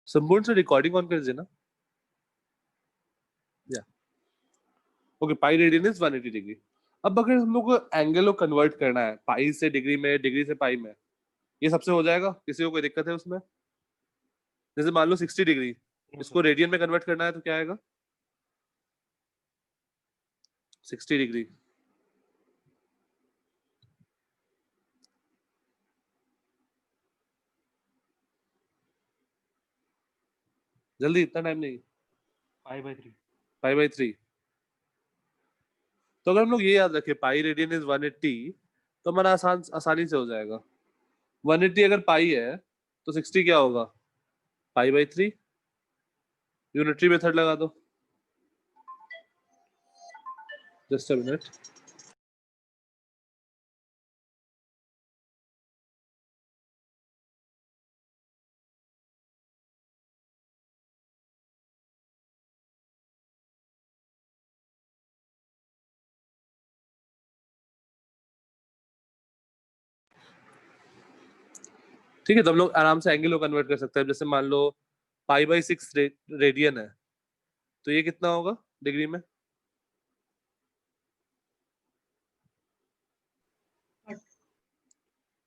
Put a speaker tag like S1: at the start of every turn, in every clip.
S1: संपूर्ण से recording on कर देना। या okay, pi radian is 180 degree. अब अगर हम लोग को एंगल को कन्वर्ट करना है पाई से डिग्री में, डिग्री से पाई में, ये सबसे हो जाएगा? किसी को कोई दिक्कत है उसमें? जैसे मान लो 60 डिग्री, इसको रेडियन में कन्वर्ट करना है तो क्या आएगा? 60 डिग्री। जल्दी, इतना टाइम नहीं। Pi by three. तो अगर हम लोग ये याद रखें पाई रेडियन इज 180, तो हमारा आसानी से हो जाएगा। 180 अगर पाई है तो 60 क्या होगा? Pi by three. Unitary method लगा दो। Just a minute. ठीक है, तो हम लोग आराम से एंगल को कन्वर्ट कर सकते हैं। जैसे मान लो पाई बाई 6 रेडियन है, तो ये कितना होगा डिग्री में?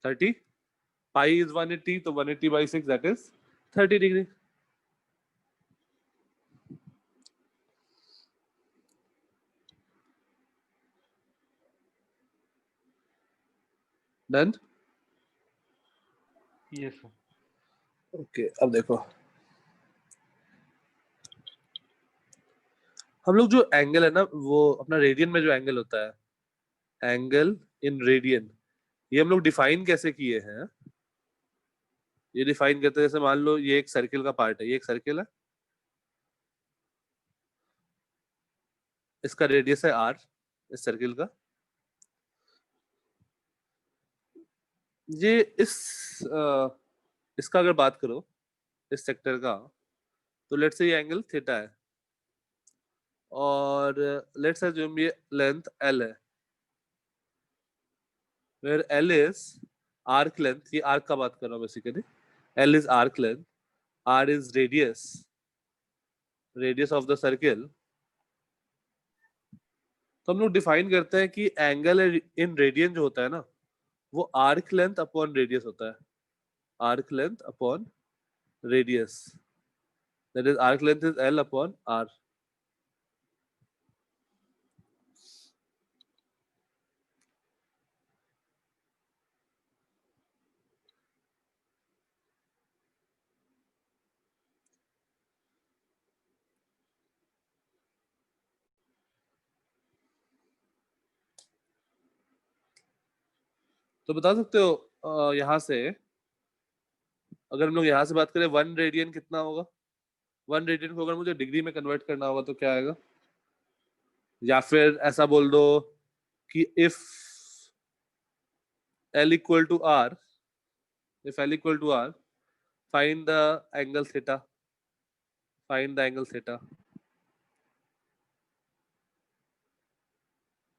S1: 30। पाई इज 180, तो 180 by 6 that is 30 degree. Done.
S2: Yes sir.
S1: Okay, अब देखो हम लोग जो एंगल है ना, वो अपना रेडियन में जो एंगल होता है, एंगल इन रेडियन, ये हम लोग डिफाइन कैसे किए हैं? ये डिफाइन करते हैं, जैसे मान लो ये एक सर्किल का पार्ट है, ये एक सर्किल है, इसका रेडियस है r, इस सर्किल का। ये इसका अगर बात करो, इस सेक्टर का, तो लेट्स से ये एंगल थीटा है, और लेट्स अज्यूम ये लेंथ l है, where l is arc length. ये आर्क का बात कर रहा हूँ basically. l is arc length, r is radius, radius of the circle. तो हम लोग डिफाइन करते हैं कि एंगल इन रेडियन जो होता है ना, वो आर्क लेंथ अपॉन रेडियस होता है। Arc length upon radius, that is arc length is l upon r। तो बता सकते हो यहाँ से, अगर हम लोग यहाँ से बात करें 1 रेडियन कितना होगा? 1 रेडियन को अगर मुझे डिग्री में कन्वर्ट करना होगा तो क्या आएगा? या फिर ऐसा बोल दो कि if l equal to r, if l equal to r, find the angle theta, find the angle theta,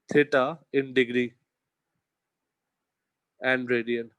S1: theta in degree and radian।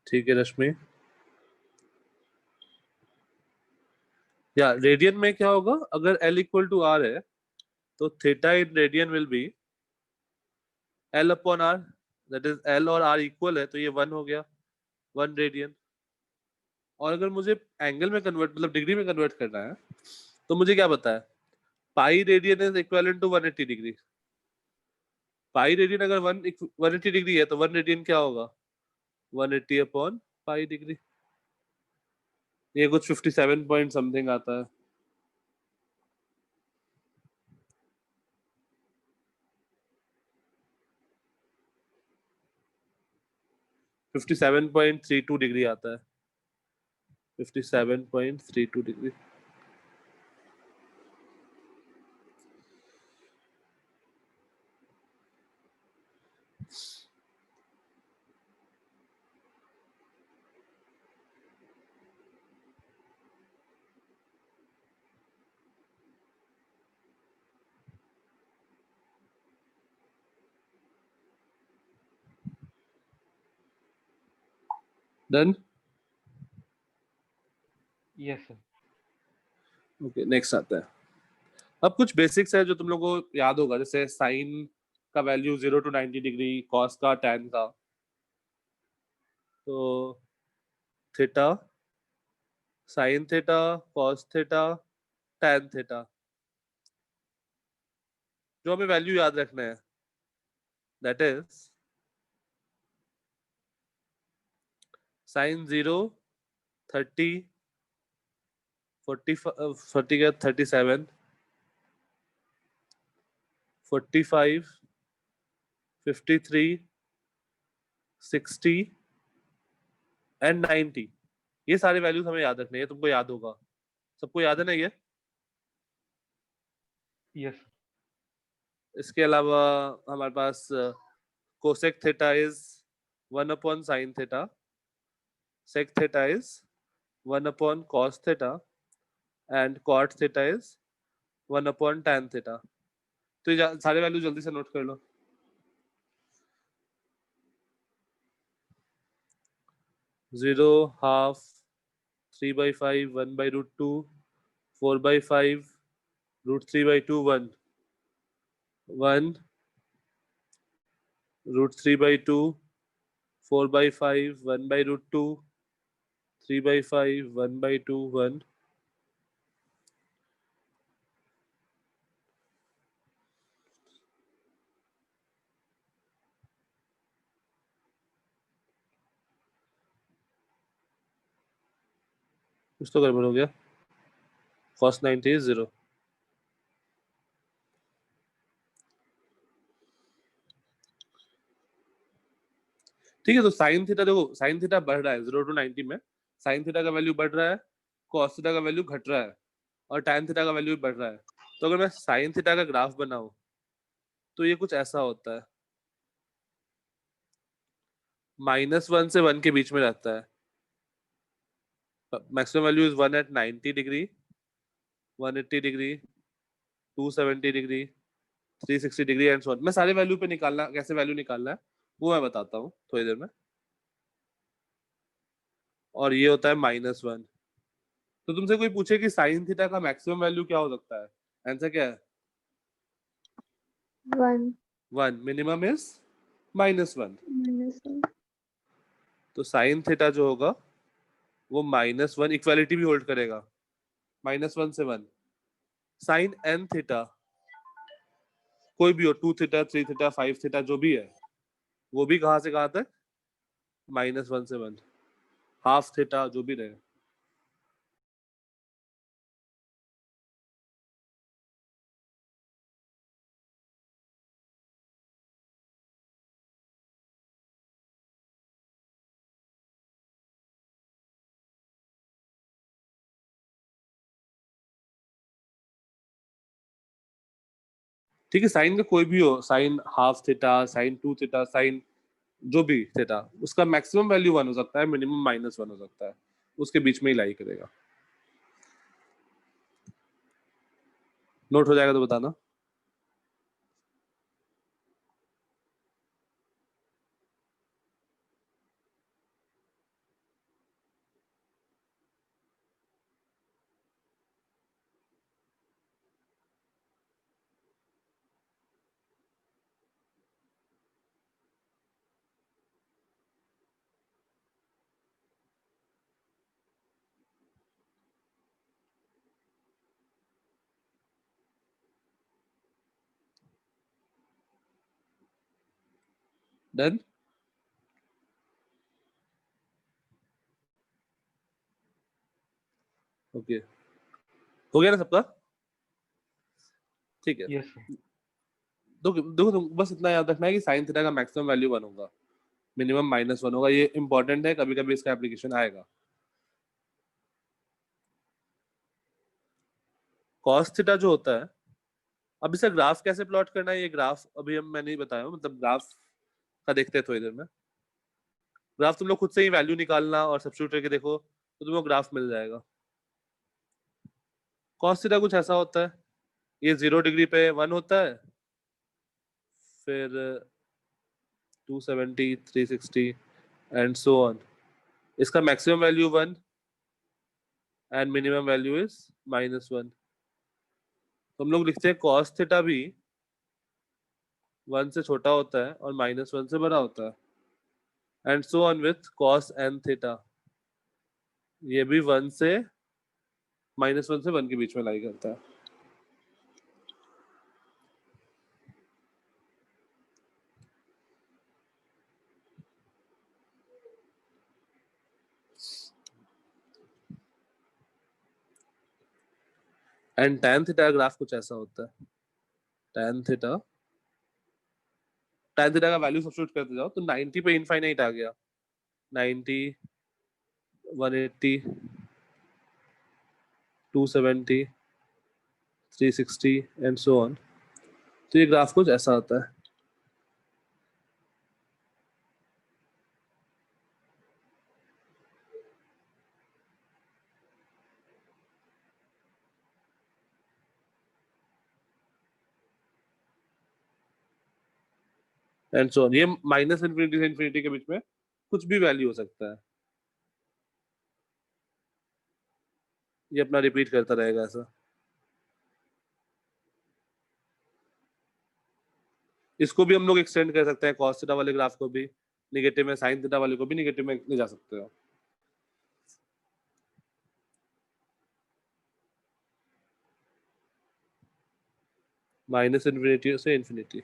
S1: ठीक है रश्मि। या रेडियन में क्या होगा, अगर L इक्वल टू आर है तो theta in radian will be L upon R, that is L और R इक्वल है तो ये 1 हो गया, 1 रेडियन। और अगर मुझे एंगल में कन्वर्ट मतलब डिग्री में कन्वर्ट करना है तो मुझे क्या पता है, pi radian is equivalent to 180 degree. Pi radian अगर 180 डिग्री है तो 1 रेडियन क्या होगा, 180 अपॉन पाई डिग्री। ये कुछ 57 पॉइंट समथिंग आता है। Fifty seven point three two degree आता है, 57.32 degree. Done.
S2: Yes sir.
S1: Okay next आता है। अब कुछ बेसिक्स है जो तुम लोगों को याद होगा, जैसे साइन का वैल्यू 0 to 90 डिग्री, कॉस का, टैन का। तो theta, sine theta, cos theta, tan theta, जो हमें वैल्यू याद रखना है दैट इज साइन 0, 30, 40 का 37, 45, 53, 60 एंड 90। ये सारे वैल्यूज हमें याद रखने हैं, तुमको याद होगा, सबको याद है ना ये।
S2: यस।
S1: इसके अलावा हमारे पास cosec theta is 1 upon sine theta, sec theta is 1 upon cos theta and cot theta is 1 upon tan theta. तो ये सारे वैल्यू जल्दी से नोट कर लो। 0, हाफ, 3/5, 1/√2, 4/5, √3/2, 1, 1, √3/2, 4/5, 1/√2, 3/5, 1/2, 1। कुछ तो गड़बड़ हो गया, cos 90 is 0। ठीक है, तो साइन थीटा देखो, साइन थीटा बढ़ रहा है 0 to 90 में, साइन थीटा का वैल्यू बढ़ रहा है, cos थीटा का वैल्यू घट रहा है, और tan थीटा का वैल्यू भी बढ़ रहा है। तो अगर मैं साइन थीटा का ग्राफ बनाऊं तो ये कुछ ऐसा होता है, -1 से 1 के बीच में रहता है। Maximum value is 1 at 90 degree, 180 degree, 270 degree, 360 degree and so on. मैं सारे वैल्यू पे निकालना, कैसे वैल्यू निकालना है वो मैं बताता हूँ थोड़ी देर में। और ये होता है -1। तो तुमसे कोई पूछे कि साइन थीटा का मैक्सिमम वैल्यू क्या हो सकता है, आंसर क्या है,
S3: 1
S1: 1। Minimum is -1।
S3: -1
S1: तो साइन थीटा जो होगा वो -1, इक्वालिटी भी होल्ड करेगा, -1 से 1। साइन एन थीटा कोई भी हो, 2 थीटा, 3 थीटा, 5 थीटा, जो भी है, वो भी कहां से कहां तक, -1 से 1। हाफ थीटा जो भी रहे। ठीक है, साइन का कोई भी हो, sine half theta, sine 2 theta, sine जो भी थीटा, उसका मैक्सिमम वैल्यू 1 हो सकता है, मिनिमम -1 हो सकता है, उसके बीच में ही लाई करेगा। नोट हो जाएगा तो बताना। डन। ओके, हो गया ना सबका? ठीक है।
S2: Yes sir.
S1: देखो देखो, तुम बस इतना याद रखना है कि साइन थीटा का मैक्सिमम वैल्यू 1 होगा, मिनिमम -1 होगा। ये इंपॉर्टेंट है, कभी कभी इसका एप्लीकेशन आएगा। कॉस थीटा जो होता है, अब इसका ग्राफ कैसे प्लॉट करना है, ये ग्राफ अभी हम मैं नहीं बताया हूँ, मतलब ग्राफ का देखते हैं थोड़ी देर में। ग्राफ तुम लोग खुद से ही वैल्यू निकालना और सब्स्टिट्यूट करके देखो तो तुम्हें ग्राफ मिल जाएगा। कॉस थीटा कुछ ऐसा होता है, ये 0 डिग्री पे 1 होता है, फिर 270, 360 एंड सो ऑन। इसका maximum value 1 and minimum value is -1। तो हम लोग लिखते हैं कॉस थीटा भी 1 से छोटा होता है और -1 से बड़ा होता है, and so on with cos N theta, ये भी 1 से -1 से 1 के बीच में लाई करता है। एंड tan थीटा का ग्राफ कुछ ऐसा होता है। tan थीटा का वैल्यू सब्स्टिट्यूट करते जाओ तो 90 पे इनफाइनाइट आ गया, 90, 180, 270, 360 एंड सो ऑन। तो ये ग्राफ कुछ ऐसा होता है। एंड सो ऑन, ये -इनफिनिटी से इनफिनिटी के बीच में कुछ भी वैल्यू हो सकता है, ये अपना रिपीट करता रहेगा ऐसा। इसको भी हम लोग एक्सटेंड कर सकते हैं, कॉस थीटा वाले ग्राफ को भी निगेटिव में, साइन थीटा वाले को भी निगेटिव में ले जा सकते हो। -इनफिनिटी से इनफिनिटी।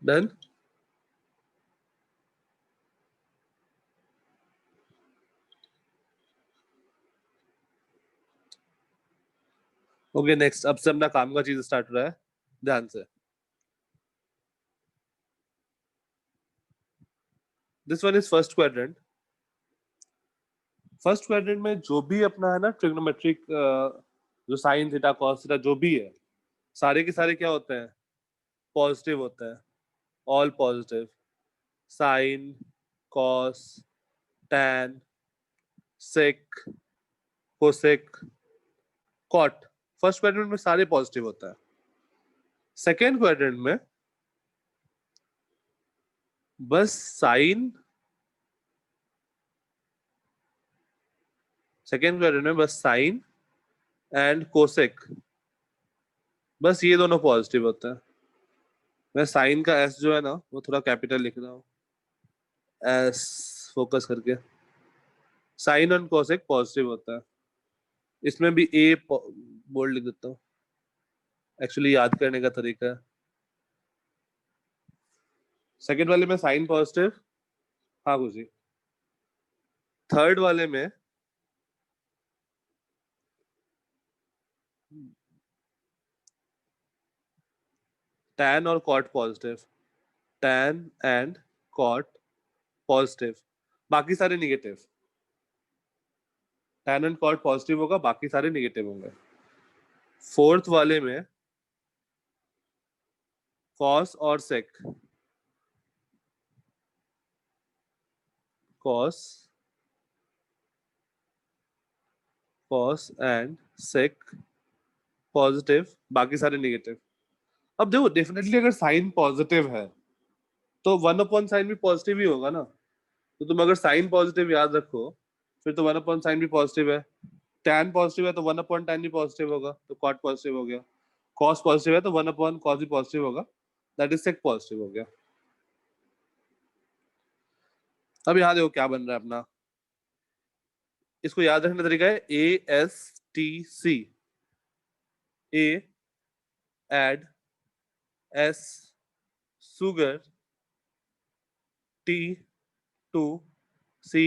S1: डन। ओके नेक्स्ट, अब से अपना काम का चीज स्टार्ट हो रहा है, ध्यान से। This one is first quadrant. First quadrant में जो भी अपना है ना ट्रिग्नोमेट्रिक, जो साइन थीटा कॉस थीटा जो भी है, सारे के सारे क्या होते हैं, पॉजिटिव होते हैं, all positive. Sine, cos, tan, sec, cosec, cot, first quadrant में सारे पॉजिटिव होता है। सेकेंड क्वाड्रेंट में बस साइन, सेकेंड क्वाड्रेंट में बस साइन एंड कोसेक, बस ये दोनों पॉजिटिव होता है। मैं साइन का एस जो है ना वो थोड़ा कैपिटल लिख रहा हूँ, एस फोकस करके। साइन और कोसेक पॉजिटिव होता है, इसमें भी ए बोल्ड लिख देता हूँ, एक्चुअली याद करने का तरीका है। सेकेंड वाले में साइन पॉजिटिव, हाँ गुजी। थर्ड वाले में टैन और cot positive, tan and cot positive, बाकी सारे negative. Tan and cot positive होगा, बाकी सारे निगेटिव होंगे। फोर्थ वाले में कॉस और sec, cos, cos and sec positive, बाकी सारे नेगेटिव। अब देखो डेफिनेटली अगर साइन पॉजिटिव है तो 1/sin भी पॉजिटिव ही होगा ना। तो तुम अगर साइन पॉजिटिव याद रखो फिर तो 1/sin भी पॉजिटिव है, tan पॉजिटिव है तो 1/tan भी पॉजिटिव होगा, तो cot पॉजिटिव हो गया, cos पॉजिटिव है तो 1/cos भी पॉजिटिव होगा, दैट इज sec पॉजिटिव हो गया। अब यहाँ देखो क्या बन रहा है अपना, इसको याद रखने का तरीका है ASTC, A add S sugar, T to C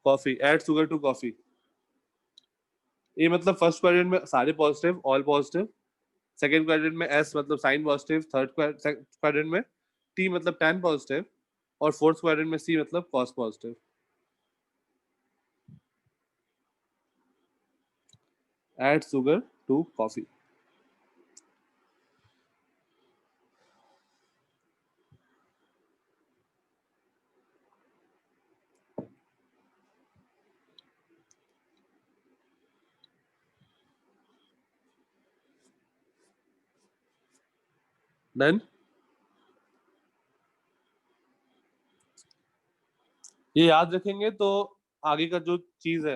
S1: coffee, add sugar to coffee। ये मतलब फर्स्ट क्वाड्रेंट में सारे positive, all positive, second quadrant में S मतलब साइन पॉजिटिव, थर्ड क्वाड्रेंट में T मतलब tan पॉजिटिव, और फोर्थ क्वाड्रेंट में C मतलब cos positive. Add sugar to coffee। Done. ये याद रखेंगे तो आगे का जो चीज है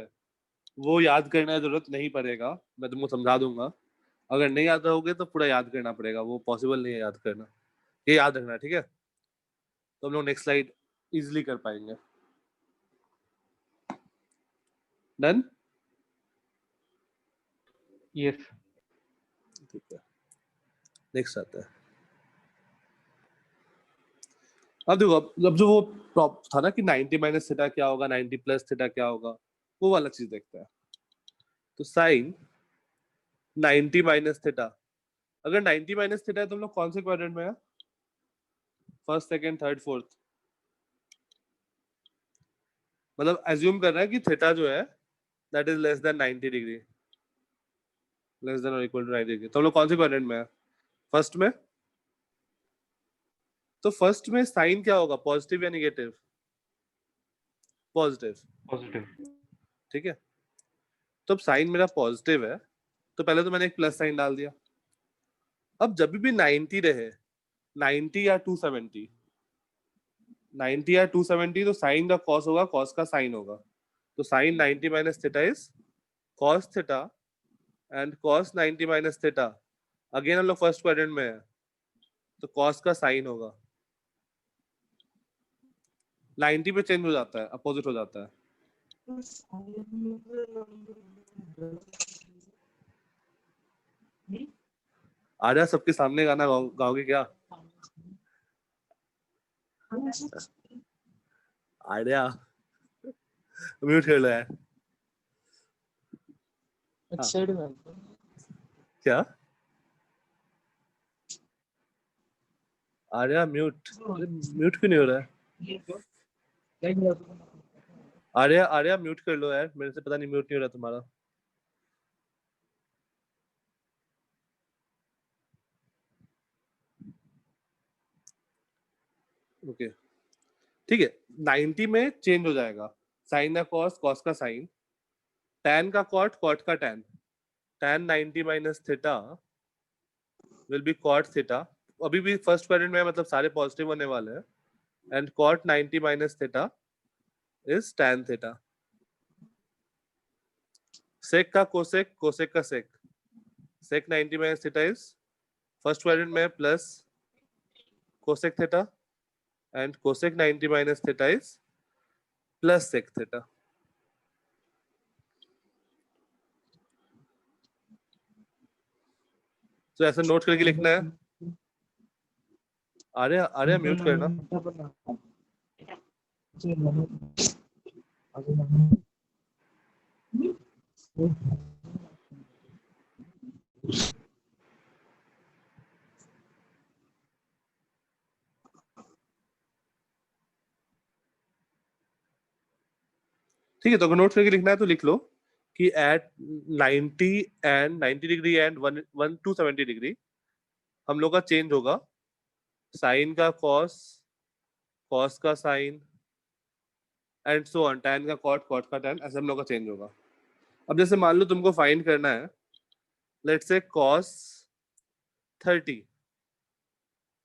S1: वो याद करने की जरूरत नहीं पड़ेगा, मैं तुमको समझा दूंगा। अगर नहीं याद रहोगे तो पूरा याद करना पड़ेगा, वो पॉसिबल नहीं है याद करना। ये याद रखना, ठीक है? तो हम लोग नेक्स्ट स्लाइड इजिली कर पाएंगे। डन।
S2: यस
S1: ठीक है, नेक्स्ट आता है। अब देखो, अब जो वो प्रॉप था ना कि 90 माइनस थीटा क्या होगा, 90 प्लस थीटा क्या होगा, वो वाला चीज देखते हैं। तो साइन 90 माइनस थीटा, अगर 90 माइनस थीटा है तो हम लोग कौन से क्वाड्रेंट में है? First, second, third, fourth. मतलब एज्यूम कर रहा है कि थीटा जो है that is less than 90 degree, less than और इक्वल टू 90 डिग्री। तो हम लोग कौन से क्वाड्रेंट में है? फर्स्ट में। तो फर्स्ट में साइन क्या होगा, पॉजिटिव या नेगेटिव? पॉजिटिव।
S2: पॉजिटिव।
S1: ठीक है, तो अब साइन मेरा पॉजिटिव है तो पहले तो मैंने एक प्लस साइन डाल दिया। अब जब भी 90 रहे, 90 या 270, 90 या 270, तो साइन का कॉस होगा, कॉस का साइन होगा। तो sine 90 minus theta is cos theta, and cos 90 minus theta, again हम लोग फर्स्ट क्वाड्रेंट में है तो कॉस का साइन होगा। 90 पे चेंज हो जाता है, अपोजिट हो जाता है। आजा सबके सामने गाना गाओगे क्या? आर्या म्यूट कर लो यार। क्या आर्या म्यूट, म्यूट क्यों नहीं हो रहा है? आर्या आर्या म्यूट कर लो यार, मेरे से पता नहीं म्यूट नहीं हो रहा तुम्हारा। ओके ठीक है, 90 में चेंज हो जाएगा, साइन का कॉस, कॉस का साइन, tan का कॉट, कॉट का tan, tan 90 minus theta will be cot theta. अभी भी फर्स्ट क्वाड्रेंट में है, मतलब सारे पॉजिटिव होने वाले हैं, and cot 90 minus theta is tan theta. Sec का कोसेक, कोसेक का sec, sec 90 minus theta is first quadrant में plus cosec theta, and cosec 90 minus theta is plus sec theta. तो ऐसा नोट करके लिखना है। अरे अरे म्यूट करना। ठीक है, तो अगर नोट करके लिखना है तो लिख लो कि at 90 and 90 degree and 1 two 70 degree हम लोग का चेंज होगा, साइन का कॉस, कॉस का sine, and so on, tan का कॉट, कॉट का tan, ऐसे हम लोग का चेंज होगा। अब जैसे मान लो तुमको फाइंड करना है, लेट्स से cos 30,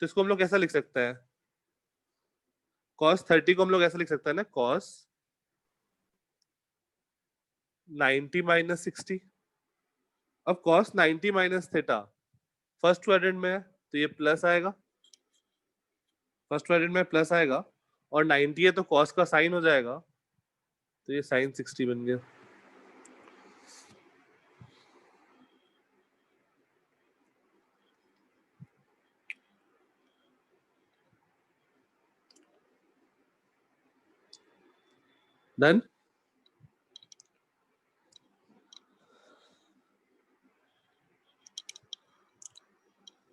S1: तो इसको हम लोग कैसा लिख सकते हैं? cos 30 को हम लोग ऐसा लिख सकते हैं ना, cos 90 माइनस 60। अब cos 90 minus theta first quadrant में है, तो ये प्लस आएगा, फर्स्ट क्वाड्रेंट में प्लस आएगा, और 90 है तो cos का साइन हो जाएगा, तो ये साइन 60 बन गया। डन।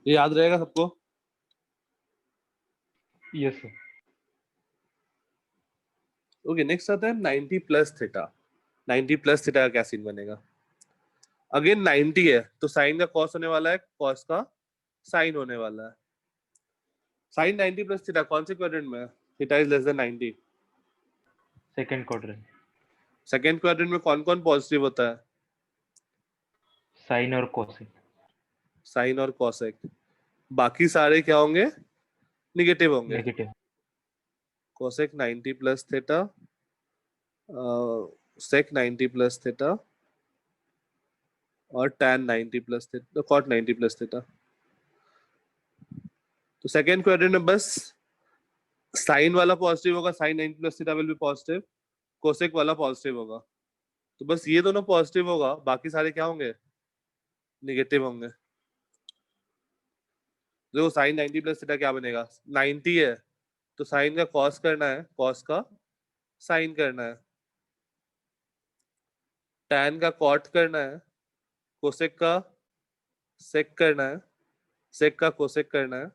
S1: ये याद रहेगा सबको?
S2: Yes sir.
S1: ओके, नेक्स्ट आता है 90 प्लस थीटा। 90 प्लस थीटा का क्या सीन बनेगा? अगेन 90 है तो साइन का कॉस होने वाला है, कॉस का साइन होने वाला है। साइन 90 प्लस थीटा कौन से क्वाड्रेंट में है? Theta is less than 90।
S2: Second quadrant.
S1: Second quadrant में कौन कौन पॉजिटिव होता है?
S2: साइन और कोसेक।
S1: साइन और कॉसेक। बाकी सारे क्या होंगे? निगेटिव होंगे।
S2: Negative.
S1: Cosec 90 plus theta, sec 90 plus theta, और tan 90 plus theta, cot 90 plus theta. तो सेकेंड क्वाड्रेंट में बस साइन वाला पॉजिटिव होगा, sine 90 plus theta will be positive, cosec वाला पॉजिटिव होगा। तो बस ये दोनों पॉजिटिव होगा, बाकी सारे क्या होंगे? निगेटिव होंगे। देखो साइन 90 प्लस थीटा क्या बनेगा? 90 है तो साइन का कॉस करना है, कॉस का साइन करना है, tan का कॉट करना है, कोसेक का सेक करना है, सेक का कोसेक करना है,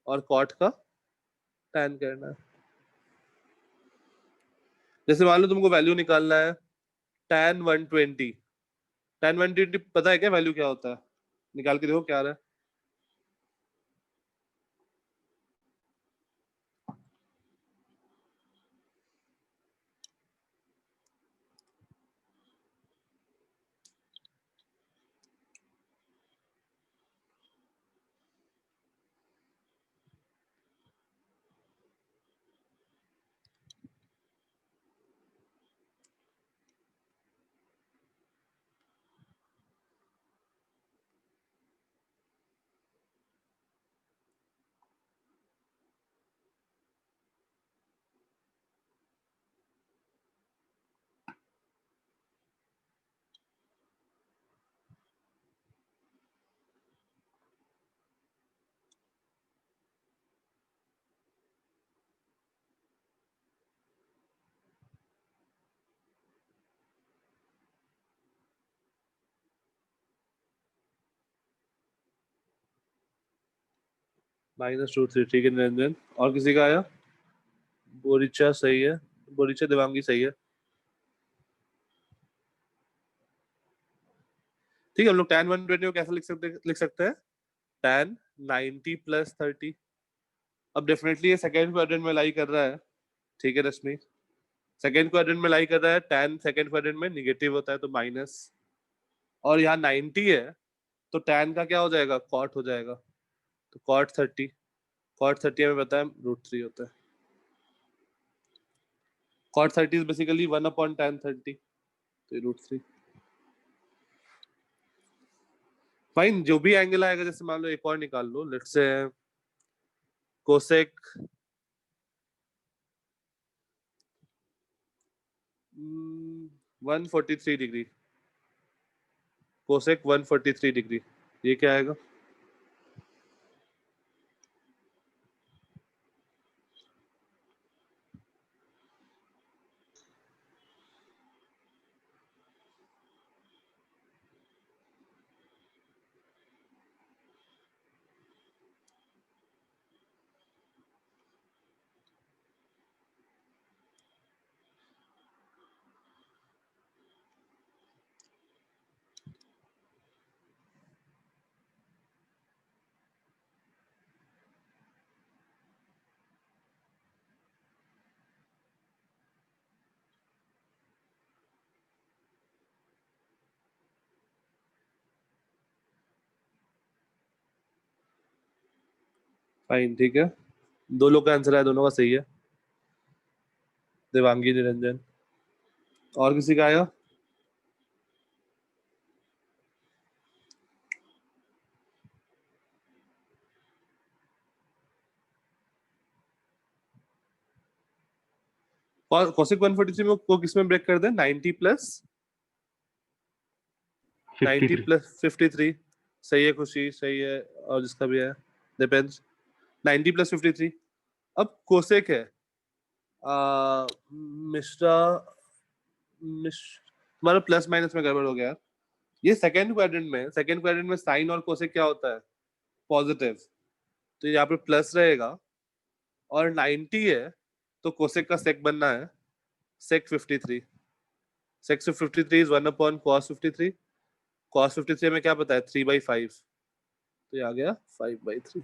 S1: और कॉट का tan करना है। जैसे मान लो तुमको वैल्यू निकालना है tan 120। tan 120 पता है क्या वैल्यू क्या होता है? निकाल के देखो क्या आ रहा है। -2 3, ठीक है निरंजन। और किसी का आया? बोरिचा सही है, बोरिचा देवांगी सही है। ठीक है, हम लोग tan 120 को कैसे लिख सकते हैं? tan 90 plus 30। अब डेफिनेटली ये सेकेंड क्वाड्रेंट में लाई कर रहा है, ठीक है रश्मि, सेकेंड क्वाड्रेंट में लाई कर रहा है, tan सेकेंड क्वाड्रेंट में निगेटिव होता है तो माइनस, और यहाँ 90 है तो tan का क्या हो जाएगा? कॉट हो जाएगा, तो कॉट 30। कॉट 30 हमें पता है √3 होता है। कॉट 30 इज बेसिकली 1/tan 30, तो √3। फाइन, जो भी एंगल आएगा, जैसे मान लो एक और निकाल लो, let's say cosec 143 degree, cosec 143 degree, ये क्या आएगा? फाइन, ठीक है, दो लोग का आंसर है, दोनों का सही है। देवांगी, निरंजन, और किसी का आया? और कोसेक 143 में को किस में ब्रेक कर दे? 90 प्लस 90
S2: 53
S1: प्लस 53। सही है खुशी, सही है, और जिसका भी है डिपेंड्स। 90 प्लस 53। अब कोसेक है मिश्रा मिश तुम्हारा प्लस माइनस में गड़बड़ हो गया। ये सेकंड क्वाड्रेंट में साइन और कोसेक क्या होता है? पॉजिटिव। तो यहाँ पे प्लस रहेगा, और 90 है तो कोसेक का सेक बनना है सेक 53। सेक 53 इज 1/cos 53। cos 53 में क्या पता है? 3/5। तो ये आ गया 5/3।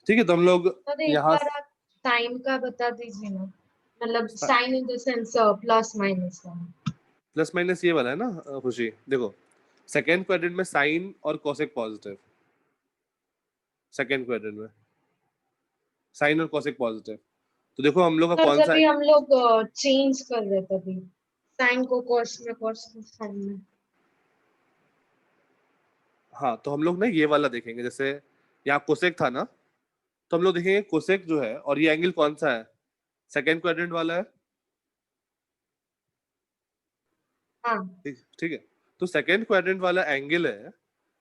S1: ठीक है, तो हम लोग
S3: तो एक
S1: यहाँ
S3: बार आप साइन का बता दीजिए ना, मतलब sine in the sense plus minus का।
S1: प्लस माइनस ये वाला है ना खुशी, देखो सेकेंड क्वाड्रेंट में साइन और कोसेक पॉजिटिव, सेकेंड क्वाड्रेंट में साइन और कोसेक पॉजिटिव। तो देखो हम लोग का
S3: तो
S1: कौन सा
S3: जब भी हम लोग चेंज कर रहे थे तभी साइन को कॉस में, कॉस को साइन में।
S1: हाँ, तो हम लोग ना ये वाला देखेंगे, जैसे यहाँ कोसेक था ना, तो हम लोग देखेंगे कोसेक जो है, और ये एंगल कौन सा है? सेकेंड क्वाड्रेंट वाला है।
S3: हाँ
S1: ठीक ठीक है, तो सेकेंड क्वाड्रेंट वाला एंगल है।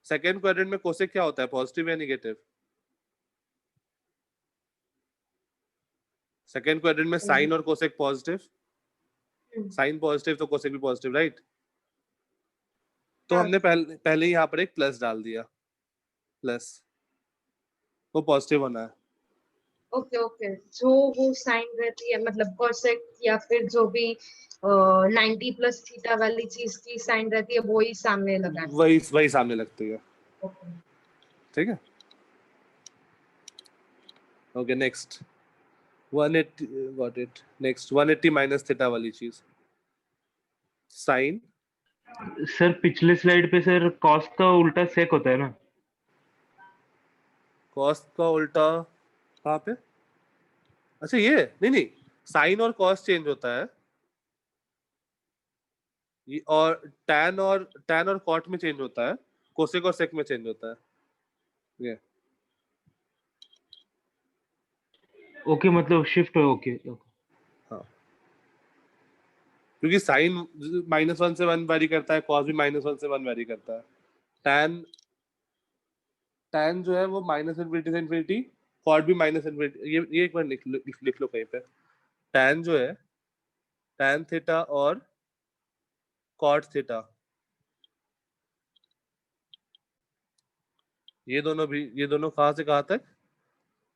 S1: सेकेंड क्वाड्रेंट में कोसेक क्या होता है? पॉजिटिव या निगेटिव? सेकेंड क्वाड्रेंट में साइन और कोसेक पॉजिटिव। साइन पॉजिटिव तो कोसेक भी पॉजिटिव, राइट? तो
S3: हाँ।
S1: हमने पहले पहले ही यहाँ पर एक प्लस डाल दिया, प्लस वो पॉजिटिव होना है।
S3: ओके ओके, जो वो साइन रहती है मतलब कोसेक या फिर जो भी 90 प्लस थीटा वाली चीज की साइन रहती है वो ही सामने लगाना।
S1: वही वही सामने लगती है।
S3: ओके
S1: ठीक है, okay next 180 got it. Next 180 minus theta वाली चीज, साइन।
S2: सर पिछले स्लाइड पे सर कॉस का उल्टा सेक होता है ना?
S1: कॉस का उल्टा कहाँ पे? अच्छा ये नहीं नहीं, साइन और कॉस चेंज होता है, ये और टैन और कॉट में चेंज होता है, कोसेक और सेक में चेंज होता है ये।
S2: ओके, मतलब शिफ्ट ओके ओके।
S1: हाँ, क्योंकि साइन -1 से 1 वेरी करता है, कॉस भी -1 से 1 वेरी करता है। टैन टैन जो है वो -∞ से इन्फिनिटी, कॉट भी -∞। ये एक बार लिख लो कहीं पे। टैन जो है, टैन थीटा और कॉट थीटा, ये दोनों कहाँ से कहाँ तक?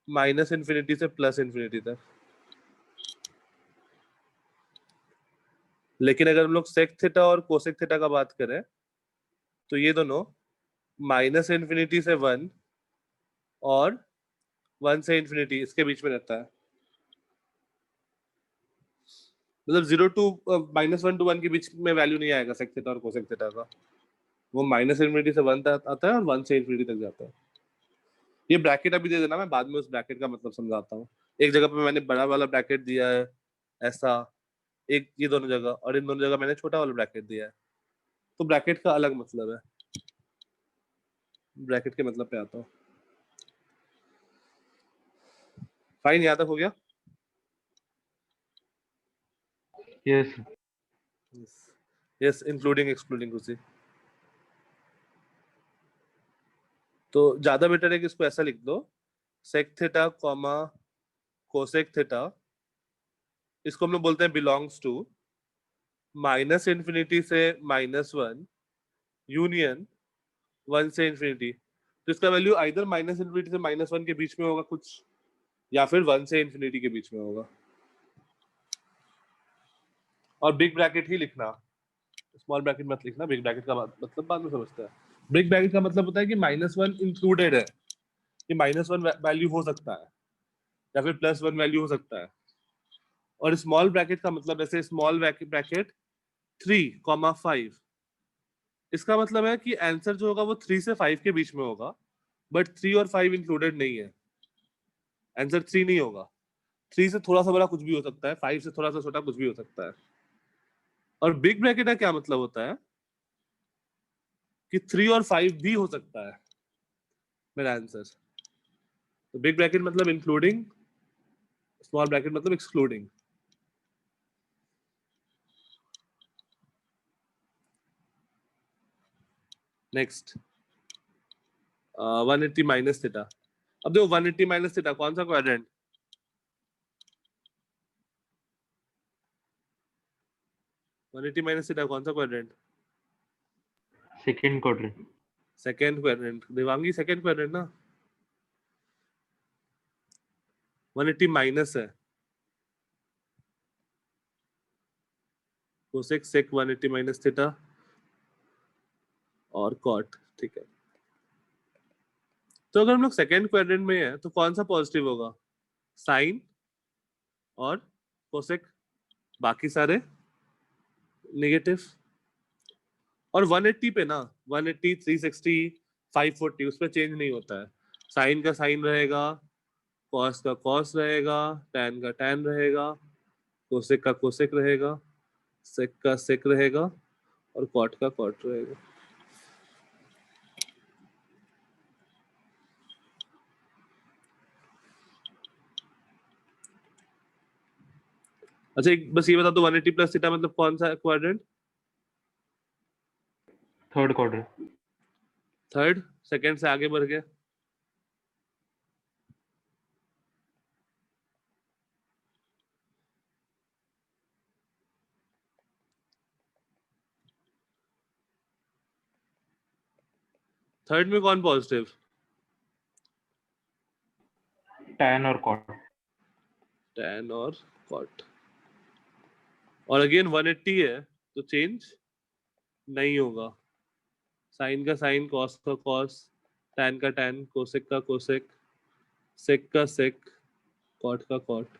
S1: -∞ से +∞ तक। लेकिन अगर हम लोग सेक थीटा और कोसेक थीटा का बात करें, तो ये दोनों -∞ से 1 और 1 से इन्फिनिटी इसके बीच में रहता है। मतलब 0 टू -1 टू 1 के बीच में वैल्यू नहीं आएगा सेक थीटा और कोसेक थीटा का। वो -∞ से 1 तक आता है और 1 से इन्फिनिटी तक जाता है। ये ब्रैकेट अभी दे देना, मैं बाद में उस ब्रैकेट का मतलब समझाता हूँ। एक जगह पे मैंने बड़ा वाला ब्रैकेट दिया है ऐसा, एक ये दोनों जगह, और इन दोनों जगह मैंने छोटा वाला ब्रैकेट दिया है, तो ब्रैकेट का अलग मतलब है। ब्रैकेट के मतलब पे आता हूँ। फाइन, यहाँ तक हो गया?
S2: यस
S1: यस, इंक्लूडिंग एक्सक्लूडिंग उसी। तो ज्यादा बेटर है कि इसको ऐसा लिख दो, sec theta comma cosec theta, इसको हम लोग बोलते हैं बिलोंग्स टू -∞ से -1 यूनियन 1 से इन्फिनिटी। तो इसका वैल्यू आइदर -∞ से -1 के बीच में होगा कुछ, या फिर 1 से इन्फिनिटी के बीच में होगा। और बिग ब्रैकेट ही लिखना, स्मॉल ब्रैकेट मत लिखना। बिग ब्रैकेट का मतलब बाद में समझते हैं। बिग ब्रैकेट का मतलब होता है कि -1 इंक्लूडेड है, कि -1 वैल्यू हो सकता है या फिर +1 वैल्यू हो सकता है। और स्मॉल ब्रैकेट का मतलब ऐसे स्मॉल ब्रैकेट 3,5। इसका मतलब है कि आंसर जो होगा वो 3 से 5 के बीच में होगा, बट 3 और 5 इंक्लूडेड नहीं है। आंसर 3 नहीं होगा। 3 से थोड़ा सा बड़ा कुछ भी हो सकता है, 5 से थोड़ा सा छोटा कुछ भी हो सकता है। और बिग ब्रैकेट का क्या मतलब होता है कि 3 और 5 भी हो सकता है मेरा आंसर। तो बिग ब्रैकेट मतलब इंक्लूडिंग, स्मॉल ब्रैकेट मतलब एक्सक्लूडिंग। Next 180 minus theta. अब देखो 180 माइनस थीटा कौन सा quadrant? One eighty minus theta कौन सा quadrant?
S2: Second quadrant.
S1: Second quadrant. Devangi second quadrant ना। 180 माइनस है कोसेक सेक 180 माइनस थीटा और कॉट, ठीक है। तो अगर हम लोग सेकेंड क्वाड्रेंट में है तो कौन सा पॉजिटिव होगा? साइन और कोसेक, बाकी सारे नेगेटिव। और 180 पे ना, 180, 360, 540 उस पर चेंज नहीं होता है। साइन का साइन रहेगा, कॉस का कॉस रहेगा, टैन का टैन रहेगा, कोसेक का कोसेक रहेगा, सेक का सेक रहेगा और कॉट का कॉट रहेगा। अच्छा एक बस ये बता दो 180 प्लस थीटा मतलब कौन सा quadrant?
S2: Third quadrant.
S1: Third. Second से आगे बढ़ गया। थर्ड में कौन पॉजिटिव?
S2: टैन और कॉट।
S1: टैन और कॉट। और अगेन 180 है तो चेंज नहीं होगा। साइन का साइन, कॉस का कॉस, टैन का टैन, कोसेक का कोसेक, सेक का सेक, कॉट का कॉट।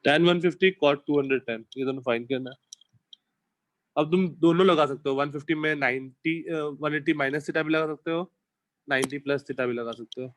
S1: टैन 150, कॉट 210, ये दोनों फाइन करना है। अब तुम दोनों लगा सकते हो, 150 में 90 180 माइनस थीटा भी लगा सकते हो, 90 प्लस थीटा भी लगा सकते हो।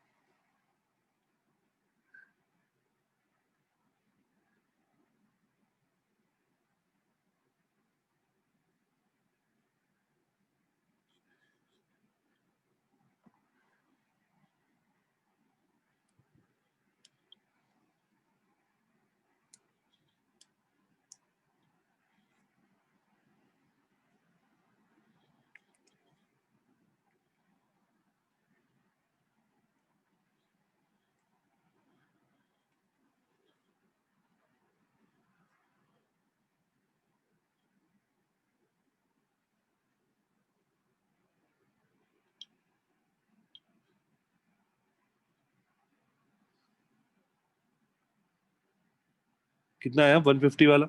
S1: कितना आया 150 वाला?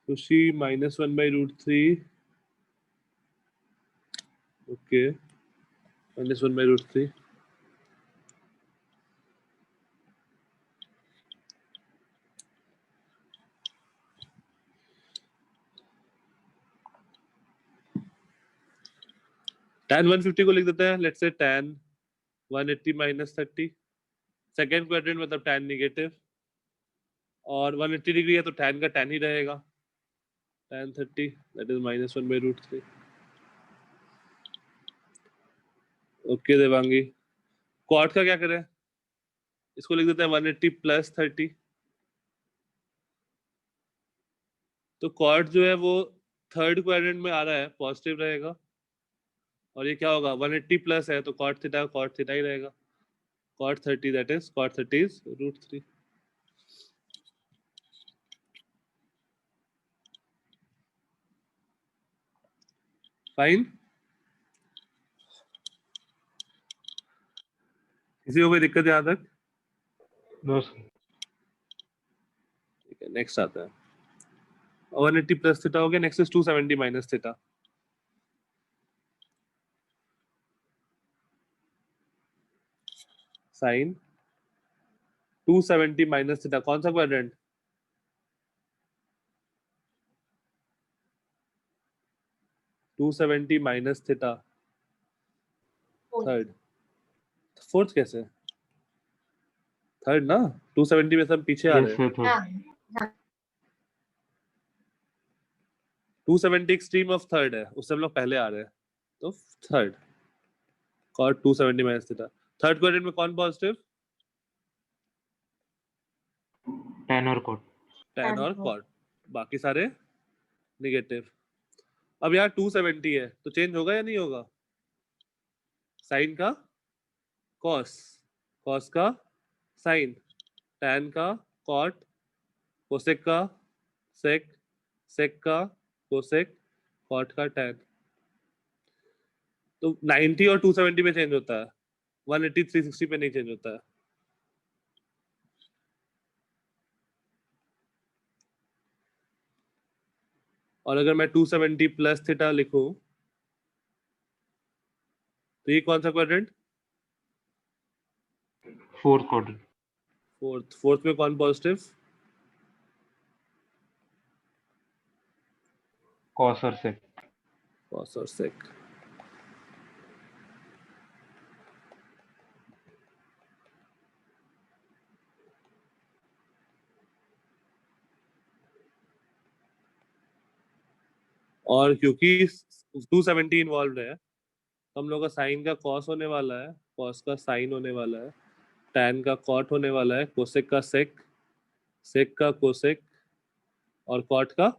S1: खुशी -1/√3, ओके, -1/√3। tan 150 को लिख देते हैं, let's say tan 180 -30। Second quadrant मतलब tan नेगेटिव, और 180 डिग्री है तो tan का tan ही रहेगा, tan 30 that is -1/√3। Okay Devangi, cot का क्या करें? इसको लिख देते हैं 180 + 30। तो कॉट जो है वो थर्ड क्वाड्रेंट में आ रहा है, पॉजिटिव रहेगा, और ये क्या होगा 180 प्लस है तो कॉट थीटा ही रहेगा, cot 30 that is cot 30 is √3. Fine, किसी को कोई दिक्कत यहाँ तक?
S2: No sir.
S1: ठीक है, नेक्स्ट आता है 180 प्लस थीटा हो गया, next is 270 minus theta. Sine 270 minus theta, कौन सा quadrant? Two seventy minus theta, third. Fourth कैसे? थर्ड ना, 270 में सब पीछे आ रहे
S2: यस
S1: हैं.
S2: सर।
S3: हाँ
S1: 270 एक्सट्रीम ऑफ थर्ड है, उससे हम लोग पहले आ रहे हैं, तो third cot 270 minus theta. Third quadrant में कौन पॉजिटिव?
S2: tan और cot।
S1: tan और cot, बाकी सारे नेगेटिव. अब यार 270 है तो चेंज होगा या नहीं होगा? साइन का cos, cos का साइन, tan का cot, कोसेक का सेक, सेक का कोसेक, cot का tan. तो 90 और 270 में चेंज होता है, 180 360 पे नहीं चेंज होता है. और अगर मैं 270 प्लस थीटा लिखूं तो ये कौन सा क्वाड्रेंट?
S2: Fourth quadrant.
S1: फोर्थ में कौन पॉजिटिव?
S2: cos और sec।
S1: cos और sec. और क्योंकि 270 इन्वॉल्व है तो हम लोग का साइन का cos होने वाला है, cos का साइन होने वाला है, tan का cot होने वाला है, कोसेक का सेक, सेक का कोसेक, और cot का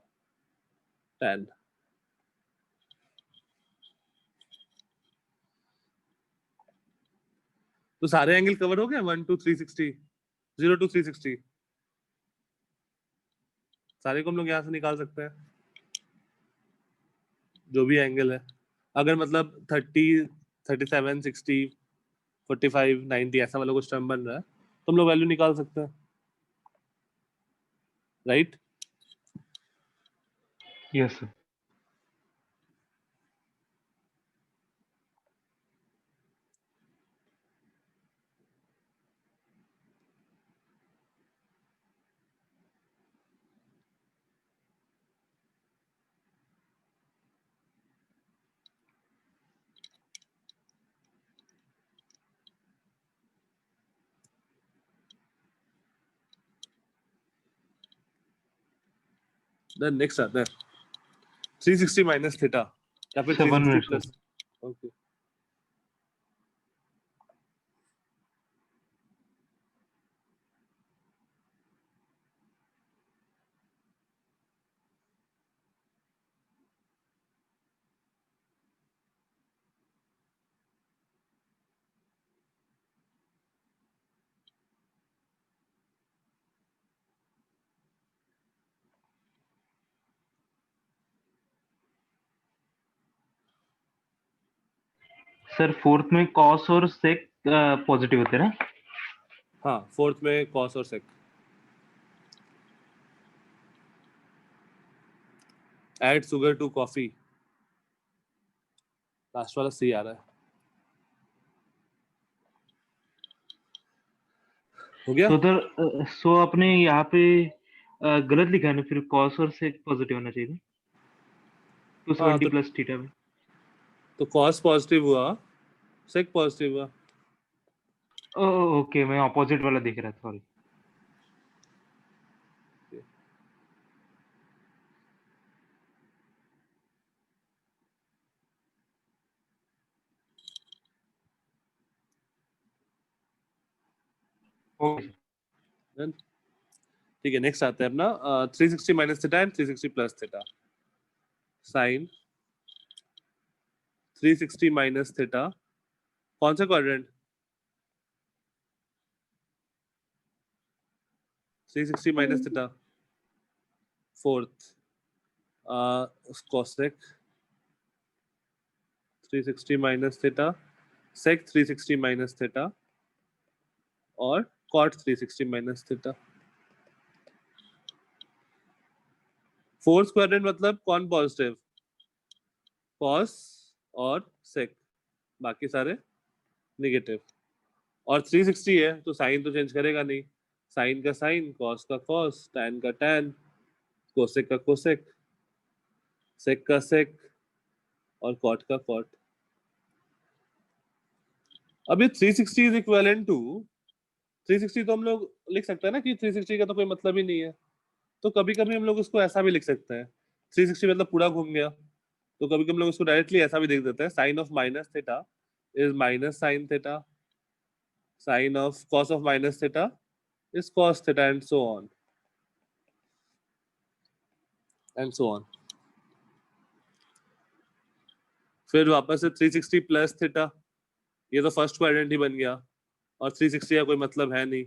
S1: tan. तो सारे एंगल कवर हो गए, 1 टू 360, 0 टू 360, सारे को हम लोग यहाँ से निकाल सकते हैं जो भी एंगल है. अगर मतलब 30 37 60 45 90 ऐसा वाला कुछ टर्म बन रहा है तो हम लोग वैल्यू निकाल सकते हैं, right?
S2: Yes sir.
S1: Then next आता है 360 माइनस थीटा या फिर
S2: 7
S1: 360
S2: minute sir.
S1: Plus. Okay,
S2: sir fourth में cos और sec पॉजिटिव होते हैं ना।
S1: हाँ फोर्थ में cos और sec. Add sugar to coffee, last वाला सी आ रहा है. हो गया.
S2: तो उधर सो आपने यहाँ पे गलत लिखा है ना, फिर cos और sec पॉजिटिव होना चाहिए था
S1: हाँ
S2: 270 प्लस थीटा में।
S1: तो cos पॉजिटिव हुआ, sec पॉजिटिव हुआ.
S2: ओके, मैं अपोजिट वाला देख रहा था, सॉरी। ओके।
S1: Then ठीक है, नेक्स्ट आते हैं अपना 360 minus theta and 360 plus theta. Sine 360 minus theta, कौन सा क्वाड्रेंट? 360 minus theta, fourth. Cosec 360 minus theta, sec 360 minus theta और cot 360 minus theta. Fourth quadrant मतलब कौन पॉजिटिव? कॉस और सेक, बाकी सारे नेगेटिव। और 360 है तो साइन तो चेंज करेगा नहीं, साइन का साइन, कॉस का कॉस, टैन का टैन, कोसेक का कोसेक, सेक का सेक और कॉट का कॉट। अब ये 360 इज इक्विवेलेंट टू 360, तो हम लोग लिख सकते हैं ना कि 360 का तो कोई मतलब ही नहीं है, तो कभी कभी हम लोग उसको ऐसा भी लिख सकते हैं, 360 मतलब पूरा घूम गया, तो कभी कभी हम लोग उसको डायरेक्टली ऐसा भी देख देते हैं, sine of minus theta is minus sine theta, sine of cos of minus theta is cos theta, and so on and so on. फिर वापस से 360 प्लस थीटा, ये तो फर्स्ट क्वाड्रेंट ही बन गया और 360 का कोई मतलब है नहीं,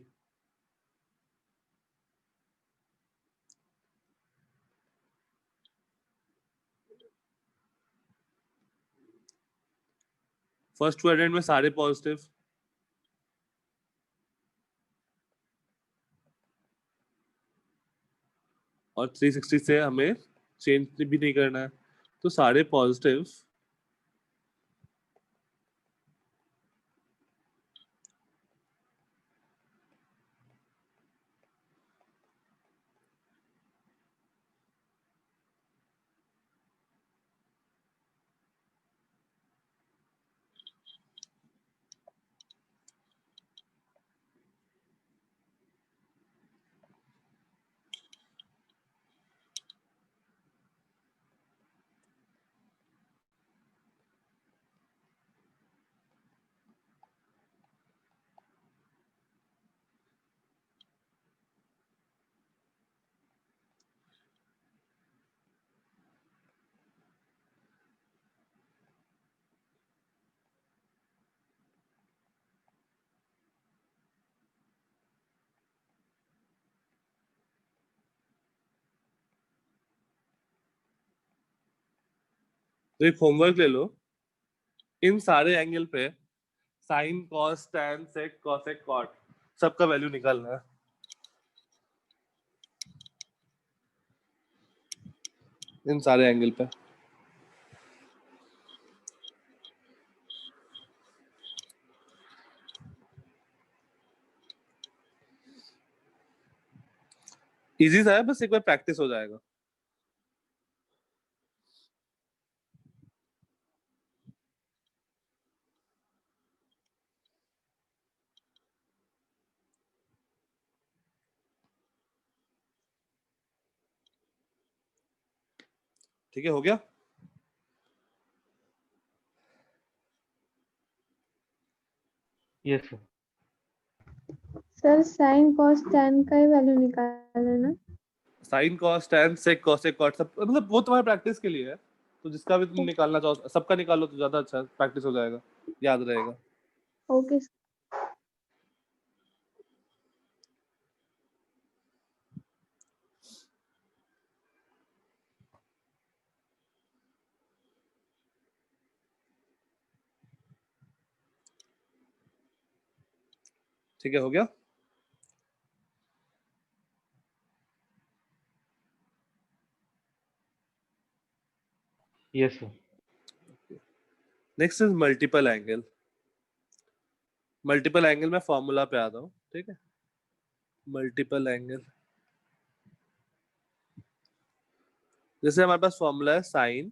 S1: फर्स्ट क्वाड्रेंट में सारे पॉजिटिव, और 360 से हमें चेंज भी नहीं करना है, तो सारे पॉजिटिव। तो एक होमवर्क ले लो, इन सारे एंगल पे sine cos tan sec cosec cot सबका वैल्यू निकालना है। इन सारे एंगल पे इजी सा है, बस एक बार प्रैक्टिस हो जाएगा। ठीक है, हो गया।
S2: Yes sir.
S4: Sir sine cos tan का ही वैल्यू निकालना ना।
S1: Sine cos tan sec cosec cot सब मतलब वो तुम्हारे प्रैक्टिस के लिए है, तो जिसका भी तुम निकालना चाहो सबका निकालो तो ज्यादा अच्छा प्रैक्टिस हो जाएगा, याद रहेगा।
S4: ओके
S1: ठीक है, हो गया।
S2: Yes sir.
S1: Next is multiple angle. Multiple angle में फॉर्मूला पे आता हूँ, ठीक है। मल्टीपल एंगल, जैसे हमारे पास फॉर्मूला है साइन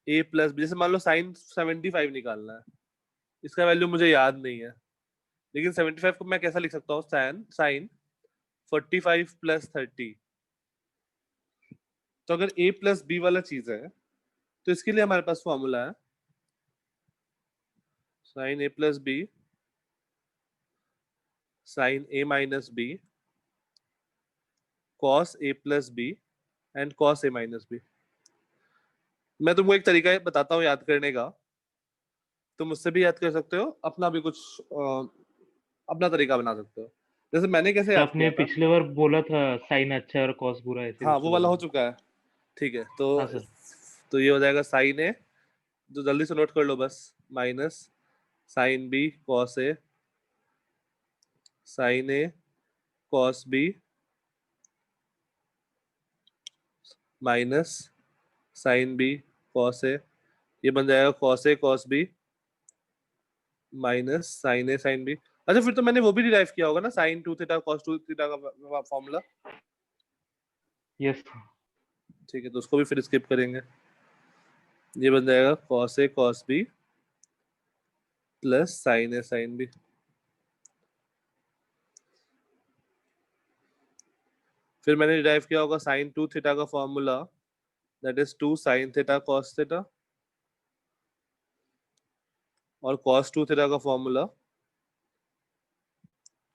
S1: ए प्लस बी, जैसे मान लो साइन 75 निकालना है, इसका वैल्यू मुझे याद नहीं है, लेकिन 75 को मैं कैसा लिख सकता हूँ, साइन साइन 45 प्लस 30। तो अगर ए प्लस बी वाला चीज है तो इसके लिए हमारे पास फॉर्मूला है sine A plus B sine A minus B cos a plus b and cos a minus b। मैं तुमको एक तरीका बताता हूँ याद करने का, तुम उससे भी याद कर सकते हो, अपना भी कुछ अपना तरीका बना सकते हो। जैसे मैंने कैसे
S2: तो
S1: याद
S2: आपने
S1: किया था,
S2: पिछले बार बोला था साइन अच्छा है और कॉस बुरा है, ऐसे
S1: हाँ
S2: कुछ
S1: वो
S2: तो
S1: वाला
S2: बोला
S1: हो
S2: था।
S1: चुका है, ठीक है।
S2: हाँ सर।
S1: तो ये हो जाएगा साइन ए, तो जल्दी से नोट कर लो बस, minus sine B cos A, sine A cos B minus sine B cos A, ये बन जाएगा cos A cos B minus sine A sine B. अच्छा फिर तो मैंने वो भी डिराइव किया होगा ना, साइन 2 थीटा कॉस 2 थीटा का फॉर्मूला।
S2: यस।
S1: ठीक है, तो उसको भी फिर स्किप करेंगे, ये बन जाएगा cos A cos B plus sign A sine B. फिर मैंने डिराइव किया होगा साइन 2 थीटा का formula, that is 2 sine theta cos theta, और cos 2 थीटा का formula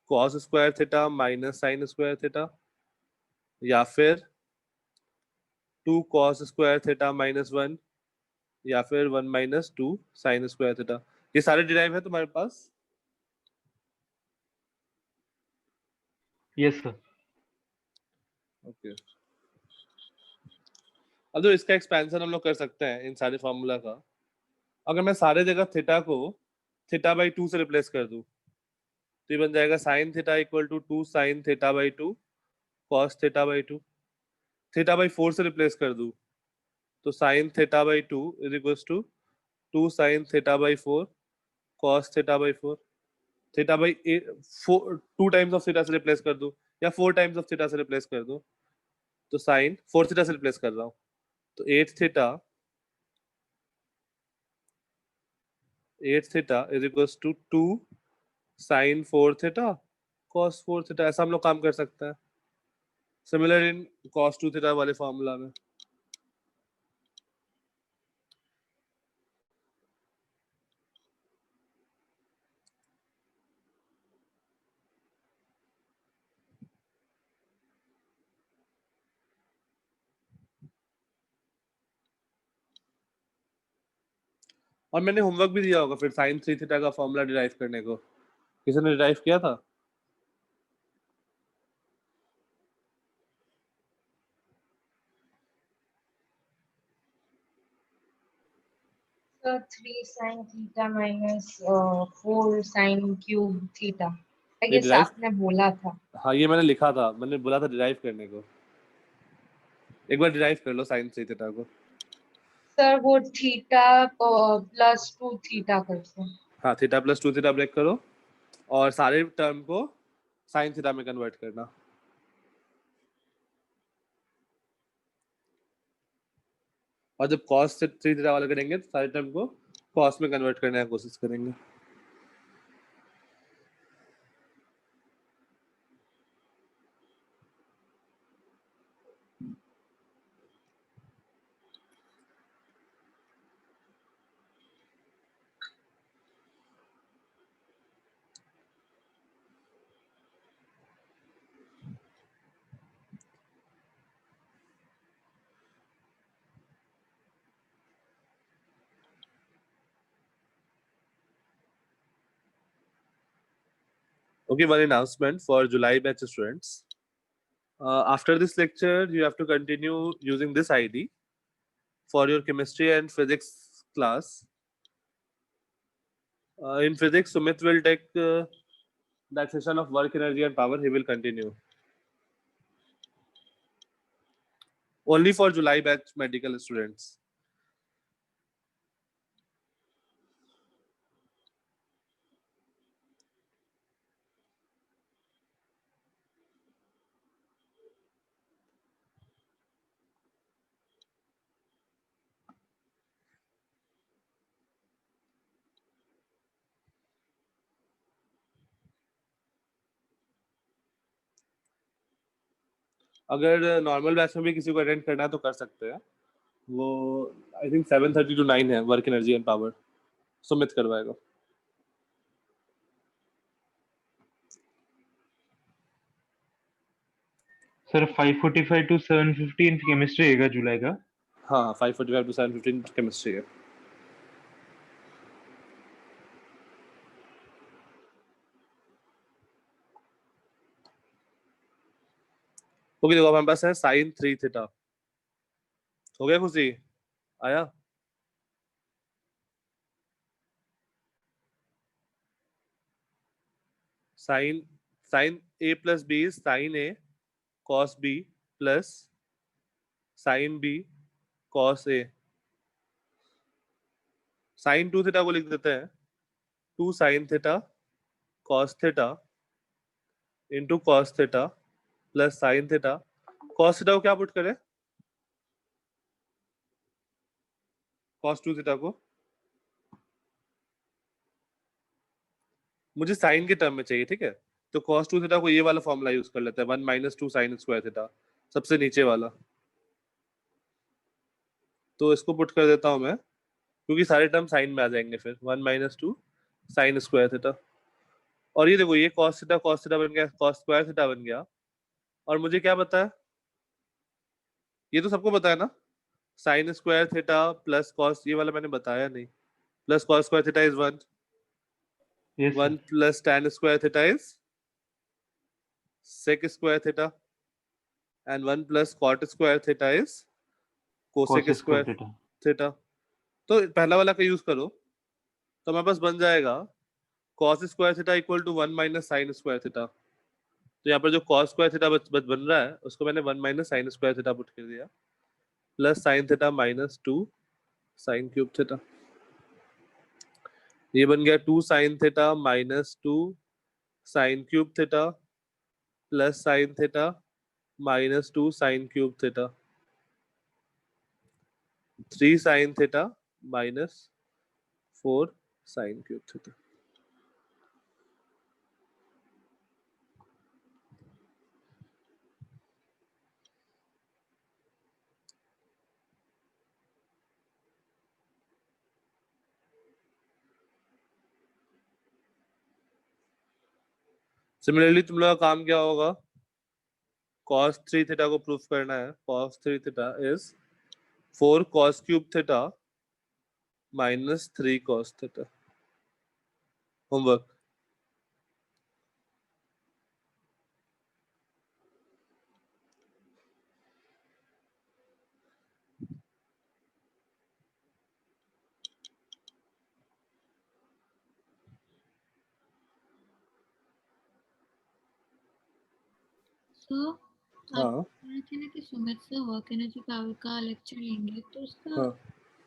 S1: cos square theta minus sine square theta, या फिर 2 cos स्क्वायर थीटा माइनस 1, या फिर 1 माइनस 2 साइन स्क्वायर थीटा। ये सारे डिराइव है तुम्हारे पास?
S2: Yes sir.
S1: ओके, अब तो इसका एक्सपेंशन हम लोग कर सकते हैं इन सारे फॉर्मूला का। अगर मैं सारे जगह थीटा को थीटा बाई 2 से रिप्लेस कर दूं, तो ये बन जाएगा sine theta equal to 2 sine theta by 2 cos theta by 2। Theta by 4 से रिप्लेस कर दूं, तो sine theta by 2 is equal to 2 sine theta by 4 cos theta by 4। Theta by 4 2 times of theta से रिप्लेस कर दूं, या 4 times of theta से replace कर दूं, तो साइन 4 थीटा से रिप्लेस कर रहा हूं, तो 8 theta is equal to 2 sine 4 theta cos 4 theta. ऐसा हम लोग काम कर सकते हैं, सिमिलर इन cos 2 थीटा वाले फॉर्मूला में। और मैंने होमवर्क भी दिया होगा फिर साइन 3 थीटा का फॉर्मूला डिराइव करने को, किसी ने डिराइव किया था?
S3: Sir 3 sin theta minus 4 sin cube theta, I
S1: ये
S3: गेस
S1: डिराइव,
S3: आपने बोला था।
S1: हाँ ये मैंने लिखा था, मैंने बोला था डिराइव करने को। एक बार डिराइव कर लो साइन 3 थीटा को।
S3: सर वो थीटा प्लस 2 थीटा करके।
S1: हाँ, थीटा प्लस 2 थीटा ब्रेक करो, और सारे टर्म को साइन थीटा में कन्वर्ट करना। और जब cos 3 थीटा वाला करेंगे तो सारे टर्म को cos में कन्वर्ट करने की कोशिश करेंगे। Okay, one announcement for July batch students. After this lecture, you have to continue using this ID for your chemistry and physics class. In physics, Sumit will take that session of work, energy, and power. He will continue. Only for July batch medical students. अगर normal batch में भी किसी को attend करना है तो कर सकते हैं। वो आई थिंक 7:30 to 9 है, work energy and power, Sumit करवाएगा।
S2: सर 545 to 750 इन केमिस्ट्री रहेगा जुलाई का।
S1: हाँ 545 to 715 केमिस्ट्री है। ओके देखो हमारे पास है साइन 3 थीटा। हो गया खुशी? आया? Sine sine a plus B is sine a cos b plus sine b cos a। Sine 2 theta को लिख देते हैं 2 sine theta cos theta into cos theta plus sine theta. cos theta को क्या put करें? cos 2 थीटा को मुझे sign के टर्म में चाहिए, ठीक है? तो cos 2 थीटा को ये वाला फॉर्मूला यूज कर लेते हैं 1 माइनस 2 साइन स्क्वायर थीटा, सबसे नीचे वाला। तो इसको पुट कर देता हूं मैं, क्योंकि सारे टर्म साइन में आ जाएंगे फिर 1 माइनस 2 साइन स्क्वायर थीटा। और ये देखो ये cos थीटा बन गया, cos स्क्वायर थीटा बन गया। और मुझे क्या पता है? ये तो सबको पता है ना, sign square theta plus cos, ये वाला मैंने बताया नहीं, plus cos square theta is 1,
S2: yes
S1: 1 plus tan square theta is sec square theta and 1 plus cot square theta is cosec
S2: cos
S1: square
S2: theta.
S1: Theta. तो पहला वाला का यूज करो तो हमारे पास बन जाएगा cos square theta equal to 1 minus sine square theta. तो यहाँ पर जो cos स्क्वायर थीटा बन रहा है उसको मैंने 1 minus sine square theta put कर दिया, plus sine theta minus 2 sine cube theta. ये बन गया 2 sine theta minus 2 sine cube theta plus sine theta minus 2 sine cube theta, 3 sine theta minus 4 sine cube theta. Similarly तुम लोग का काम क्या होगा? cos 3 थीटा को प्रूफ करना है। cos 3 theta is 4 cos cube theta minus 3 cos theta. Homework.
S5: So
S1: हाँ
S5: आप कह रहे थे ना कि सुमित से वर्क एनर्जी पावर का लेक्चर लेंगे, तो उसका
S1: हाँ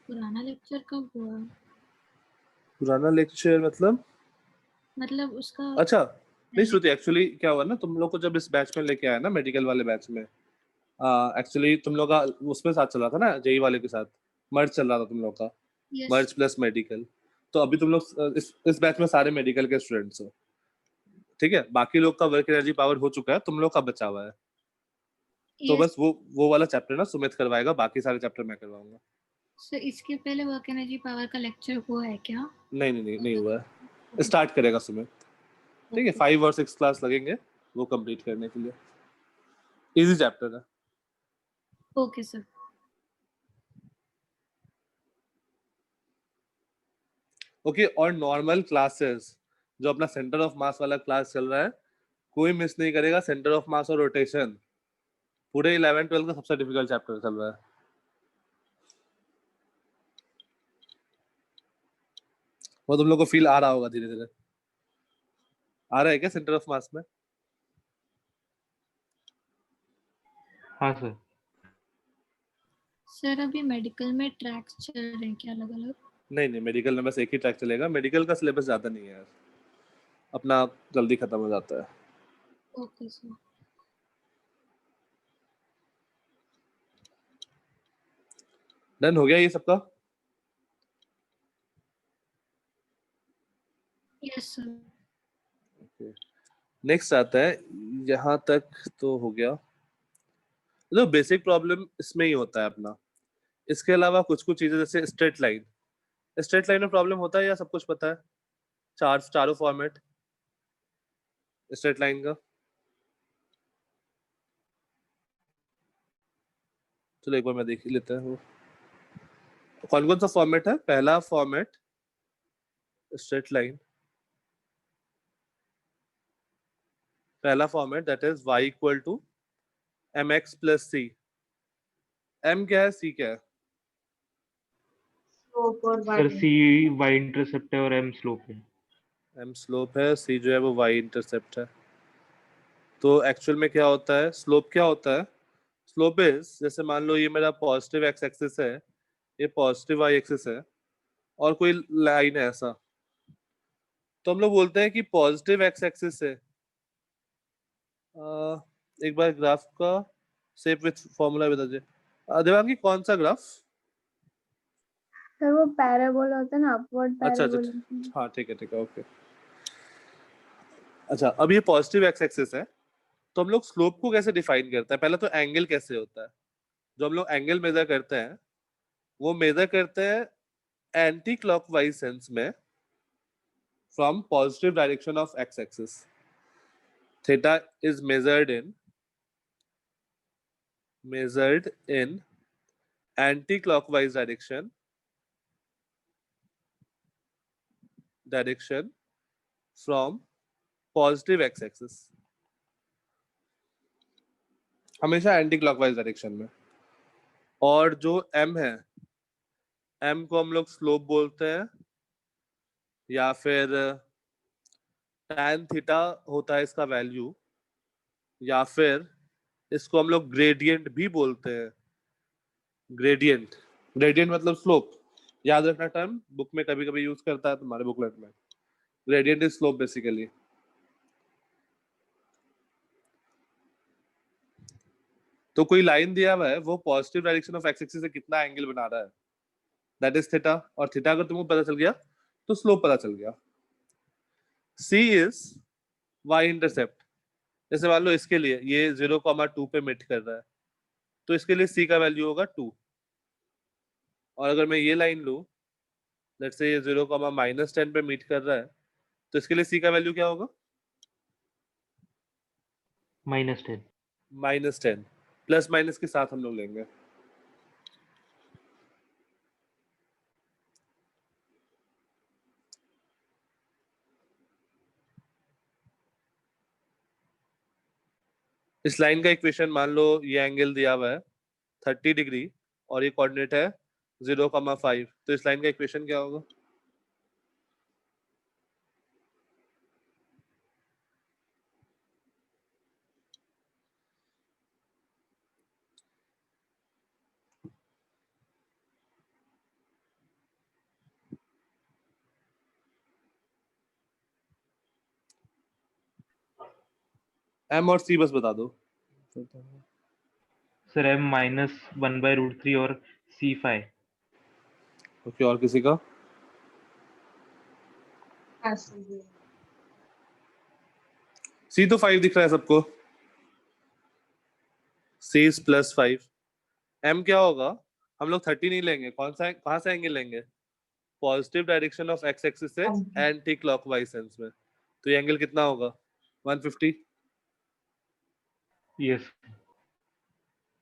S5: पुराना लेक्चर कब हुआ?
S1: पुराना लेक्चर
S5: मतलब उसका
S1: अच्छा नहीं श्रुति, एक्चुअली क्या हुआ ना, तुम लोग को जब इस बैच में लेके आया ना, मेडिकल वाले बैच में, एक्चुअली तुम लोग का उसमें साथ चल रहा था ना, जेई वाले के साथ मर्ज चल रहा था तुम लोग का,
S5: यस
S1: मर्ज प्लस मेडिकल। तो अभी तुम लोग इस बैच में सारे मेडिकल के स्टूडेंट्स हो, ठीक है? बाकी लोग का वर्क एनर्जी पावर हो चुका है, तुम लोग का बचा हुआ है। तो
S5: यस
S1: बस वो वाला चैप्टर ना सुमित करवाएगा, बाकी सारे चैप्टर मैं करवाऊंगा।
S5: सर, इसके पहले वर्क एनर्जी पावर का लेक्चर हुआ है क्या?
S1: नहीं हुआ है, स्टार्ट करेगा सुमित, ठीक है? 5 और 6 क्लास लगेंगे वो कंप्लीट करने के लिए। इजी चैप्टर है।
S5: Okay sir.
S1: ओके और नॉर्मल क्लासेस जो अपना सेंटर ऑफ मास वाला क्लास चल रहा है, कोई मिस नहीं करेगा। सेंटर ऑफ मास और रोटेशन पूरे 11 12 का सबसे डिफिकल्ट चैप्टर चल रहा है। वो तुम लोग को फील आ रहा होगा धीरे धीरे। आ रहा है क्या सेंटर ऑफ मास में?
S2: हाँ सर।
S5: सर अभी मेडिकल में ट्रैक्स चल रहे हैं क्या अलग अलग?
S1: नहीं मेडिकल में बस एक ही ट्रैक चलेगा। मेडिकल का सिलेबस ज्यादा नहीं है यार, अपना जल्दी खत्म हो जाता है।
S5: Okay sir.
S1: डन हो गया ये सबका?
S5: Yes sir.
S1: नेक्स्ट आता है, यहाँ तक तो हो गया। तो बेसिक प्रॉब्लम इसमें ही होता है अपना। इसके अलावा कुछ कुछ चीजें जैसे स्ट्रेट लाइन में प्रॉब्लम होता है या सब कुछ पता है? चारों फॉर्मेट स्ट्रेट लाइन का चलो एक बार मैं देख ही लेता हूँ कौन कौन सा फॉर्मेट है। पहला फॉर्मेट स्ट्रेट लाइन, पहला format that is y equal to mx plus c। m क्या है, c क्या है?
S3: स्लोप और
S2: sir
S3: y।
S2: C Y intercept है और एम स्लोप है।
S1: m स्लोप है, c जो है वो y इंटरसेप्ट है। तो एक्चुअल में क्या होता है, स्लोप क्या होता है? स्लोप इज, जैसे मान लो ये मेरा पॉजिटिव एक्स एक्सिस है, ये पॉजिटिव वाई एक्सिस है, और कोई लाइन है ऐसा, तो हम लोग बोलते हैं कि पॉजिटिव एक्स एक्सिस से एक बार ग्राफ का शेप विथ फॉर्मूला बता दीजिए। देवांगी कौन सा ग्राफ?
S4: सर वो पैराबोला होता है ना, अपवर्ड
S1: अच्छा
S4: पैराबोला।
S1: हाँ ठीक है ओके। अच्छा अब ये पॉजिटिव एक्स एक्सिस है, तो हम लोग स्लोप को कैसे डिफाइन करते हैं? पहले तो एंगल कैसे होता है? जो हम लोग एंगल मेजर करते हैं वो मेजर करते हैं एंटी क्लॉकवाइज सेंस में from positive direction of x axis. Theta is measured in anti-clockwise direction from positive x-axis, हमेशा एंटी क्लॉकवाइज डायरेक्शन में। और जो m है, m को हम लोग स्लोप बोलते हैं, या फिर tan थीटा होता है इसका वैल्यू, या फिर इसको हम लोग ग्रेडियंट भी बोलते हैं। ग्रेडियंट, ग्रेडियंट मतलब स्लोप, याद रखना टर्म, बुक में कभी कभी यूज करता है तुम्हारे बुकलेट में। Gradient is slope basically. तो कोई लाइन दिया हुआ है, वो positive direction of x axis से कितना एंगल बना रहा है, दैट इज थीटा। और थीटा अगर तुमको पता चल गया तो स्लोप पता चल गया। सी इज वाई इंटरसेप्ट। जैसे मान लो इसके लिए ये 0,2 पे मिट कर रहा है, तो इसके लिए सी का वैल्यू होगा 2। और अगर मैं ये लाइन लूं, लेट्स से ये 0,-10 पे मीट कर रहा है, तो इसके लिए सी का वैल्यू क्या होगा?
S2: -10।
S1: -10। प्लस माइनस के साथ हम लोग लेंगे। इस लाइन का इक्वेशन मान लो ये एंगल दिया हुआ है 30 डिग्री और ये कोऑर्डिनेट है 0,5, तो इस लाइन का इक्वेशन क्या होगा? एम और सी बस बता दो।
S2: सर m -1/√3 और c 5।
S1: ओके, और किसी का?
S3: ऐसे
S1: सी तो 5 दिख रहा है सबको, सी इज +5। एम क्या होगा? हम लोग 30 नहीं लेंगे, कौन सा, कहाँ से एंगल लेंगे? Positive direction of x axis से एंटी क्लॉकवाइज सेंस में, तो ये एंगल कितना होगा? 150।
S2: यस।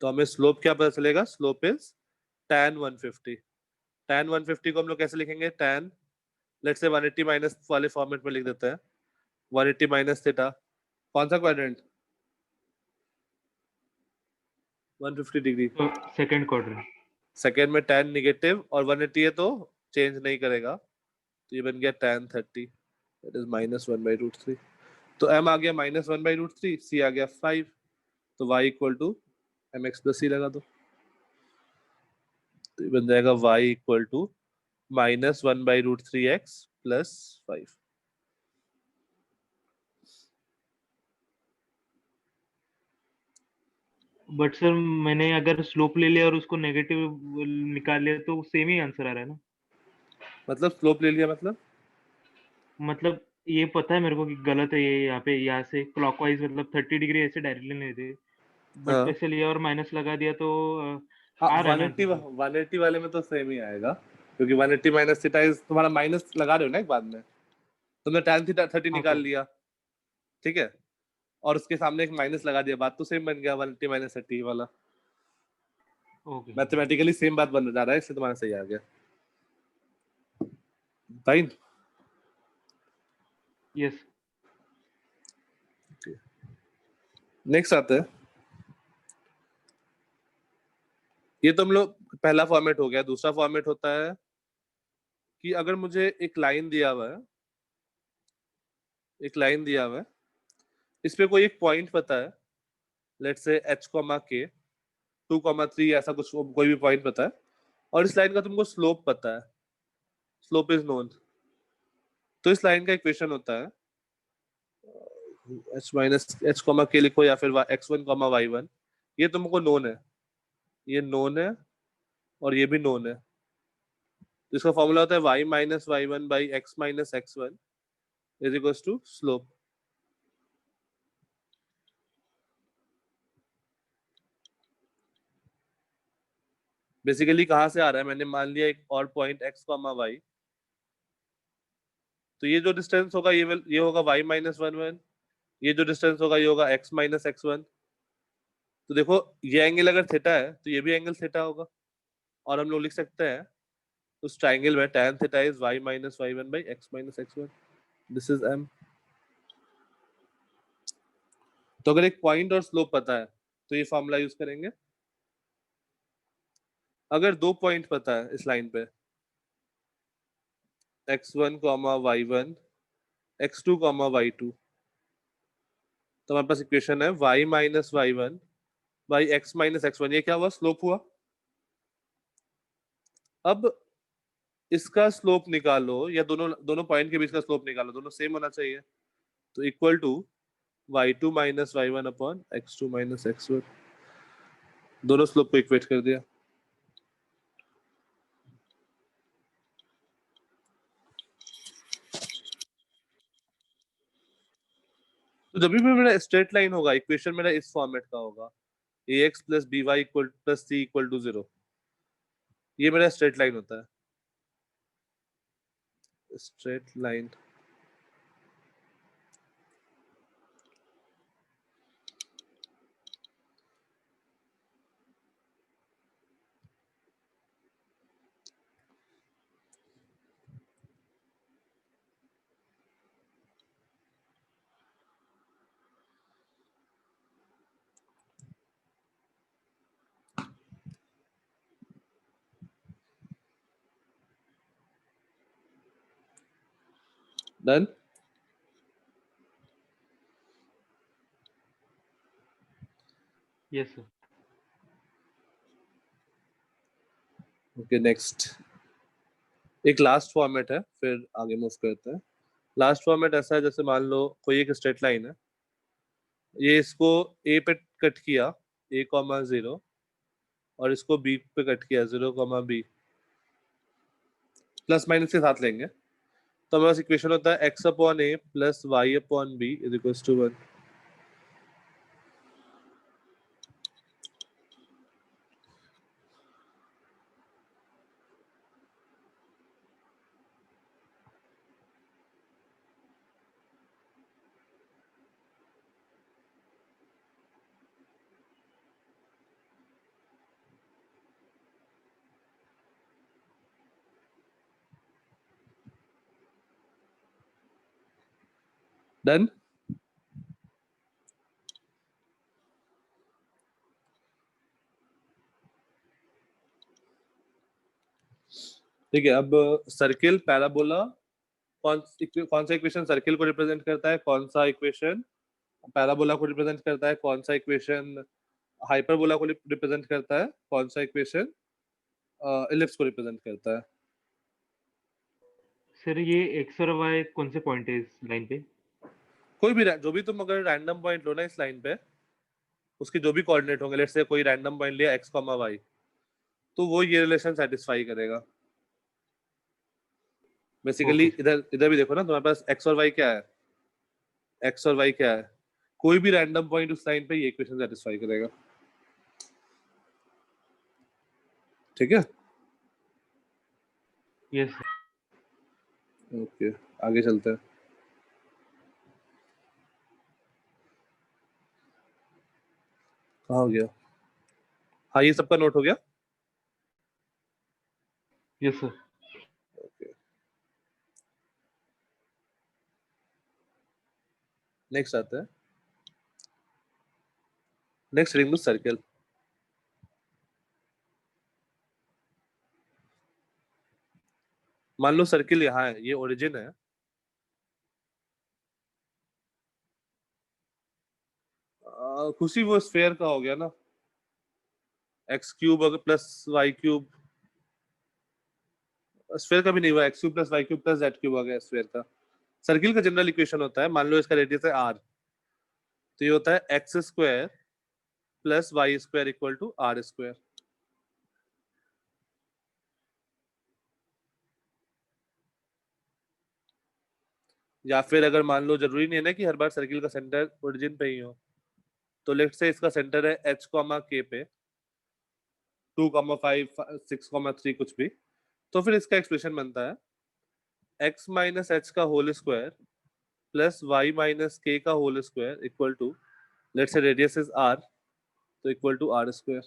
S1: तो हमें स्लोप क्या पता चलेगा? Slope is tan 150। tan 150 को हम लोग कैसे लिखेंगे? tan, लेट्स से 180 माइनस वाले फॉर्मेट में लिख देते हैं, 180 माइनस थीटा। कौन सा क्वाड्रेंट? 150 डिग्री।
S2: तो सेकंड क्वाड्रेंट।
S1: सेकेंड में tan निगेटिव और 180 है तो चेंज नहीं करेगा, तो ये बन गया tan 30, दैट इज -1/√3। तो m आ गया -1/√3, c आ गया 5, तो y equal to mx plus c लगा दो, तो ये बन जाएगा y equal to -1/√3x plus 5।
S2: But sir मैंने अगर स्लोप ले लिया और उसको नेगेटिव निकाल लिया तो सेम ही आंसर आ रहा है ना?
S1: मतलब स्लोप ले लिया
S2: मतलब ये पता है मेरे को कि गलत है ये, यहाँ से क्लॉकवाइज मतलब 30 डिग्री ऐसे डायरेक्टली नहीं थे, बट
S1: हाँ
S2: ऐसे लिया और माइनस लगा दिया तो
S1: हाँ,
S2: आ रहा है ना
S1: 180
S2: आंसर?
S1: 180 वाले में तो सेम ही आएगा, क्योंकि 180 माइनस थीटा इज, तुम्हारा माइनस लगा रहे हो ना एक बाद में, तुमने tan थीटा 30
S2: हाँ
S1: निकाल
S2: सर।
S1: लिया, ठीक है, और उसके सामने एक माइनस लगा दिया, बात तो सेम बन गया, 180 माइनस 30 वाला।
S2: ओके
S1: मैथमेटिकली सेम बात बन जा रहा है, इसलिए तुम्हारा सही आ गया। फाइन।
S2: यस
S1: नेक्स्ट आते हैं, ये तो हम लोग पहला फॉर्मेट हो गया। दूसरा फॉर्मेट होता है कि अगर मुझे एक लाइन दिया हुआ है, एक लाइन दिया हुआ है, इस पे कोई एक पॉइंट पता है, लेट्स से h, k 2, 3 ऐसा कुछ कोई भी पॉइंट पता है, और इस लाइन का तुमको स्लोप पता है, स्लोप इज नोन। तो इस लाइन का इक्वेशन होता है h माइनस h, k लिखो या फिर x1, y1, ये तुमको नोन है, ये नोन है और ये भी नोन है। तो इसका फॉर्मूला होता है y minus y1 by x minus x1 is equal to slope. Basically कहाँ से आ रहा है, मैंने मान लिया एक और पॉइंट x, y, तो ये जो डिस्टेंस होगा ये होगा y माइनस 1, ये जो डिस्टेंस होगा ये होगा x माइनस x1। तो देखो ये एंगल अगर थीटा है तो ये भी एंगल थीटा होगा, और हम लोग लिख सकते हैं उस ट्राइंगल में tan theta is y minus y1 by x minus x1, this is m। तो अगर एक पॉइंट और स्लोप पता है तो ये फॉर्मूला यूज करेंगे। अगर दो पॉइंट पता है इस लाइन पे, x1, y1, x2, y2, तो हमारे पास इक्वेशन है y minus y1 by x minus x1। ये क्या हुआ, स्लोप हुआ। अब इसका स्लोप निकालो, या दोनों दोनों पॉइंट के बीच का स्लोप निकालो, दोनों सेम होना चाहिए। तो equal to y2 minus y1 upon x2 minus x1, दोनों स्लोप को इक्वेट कर दिया। तो जब भी मेरा स्ट्रेट लाइन होगा, इक्वेशन मेरा इस फॉर्मेट का होगा, ax plus by equal plus c equal to 0, ये मेरा स्ट्रेट लाइन होता है, straight line. Done.
S2: Yes sir
S1: okay next, एक लास्ट फॉर्मेट है, फिर आगे मूव करते हैं। लास्ट फॉर्मेट ऐसा है, जैसे मान लो कोई एक स्ट्रेट लाइन है, ये इसको ए पे कट किया, a, 0, और इसको बी पे कट किया, 0, b, प्लस माइनस के साथ लेंगे। तो हमारे पास इक्वेशन होता है x upon a plus y upon b is equal to 1। Done. ठीक है, अब सर्किल, पैराबोला, कौन सा इक्वेशन सर्किल को रिप्रेजेंट करता है, कौन सा इक्वेशन पैराबोला को रिप्रेजेंट करता है, कौन सा इक्वेशन हाइपरबोला को रिप्रेजेंट करता है, कौन सा इक्वेशन इलिप्स को रिप्रेजेंट करता है।
S2: सर ये x और y कौन से पॉइंट है इस लाइन पे?
S1: कोई भी जो भी तुम अगर रैंडम पॉइंट लो ना इस लाइन पे, उसके जो भी कोऑर्डिनेट होंगे, लेट्स से कोई रैंडम पॉइंट लिया x, y, तो वो ये रिलेशन सेटिस्फाई करेगा। बेसिकली
S2: ओके
S1: इधर इधर भी देखो ना, तुम्हारे पास x और y क्या है, x और y क्या है, कोई भी रैंडम पॉइंट उस लाइन पे ये इक्वेशन सेटिस्फाई करेगा। ठीक है,
S2: यस सर
S1: ओके आगे चलते हैं। कहाँ हो गया, हाँ ये सबका नोट हो गया।
S2: Yes sir.
S1: ओके, नेक्स्ट आता है, नेक्स्ट रिमूव सर्कल। मान लो सर्किल यहाँ है, ये ओरिजिन है, खुशी वो स्फेयर का हो गया ना, एक्स क्यूब अगर प्लस वाई क्यूब, स्फेयर का भी नहीं हुआ, x cube plus y cube plus z cube आ गया स्फेयर का। सर्किल का जनरल इक्वेशन होता है, मान लो इसका रेडियस है आर, तो ये होता है X square plus Y square equal to R square. या फिर अगर मान लो, जरूरी नहीं है ना कि हर बार सर्किल का सेंटर ओरिजिन पे ही हो, तो लेट्स से इसका सेंटर है एच कॉमा के पे, 2,5 6,3 कुछ भी, तो फिर इसका एक्सप्रेशन बनता है x माइनस एच का whole square plus Y minus K का whole square equal to, let's say radius is r, तो इक्वल टू आर स्क्वायर।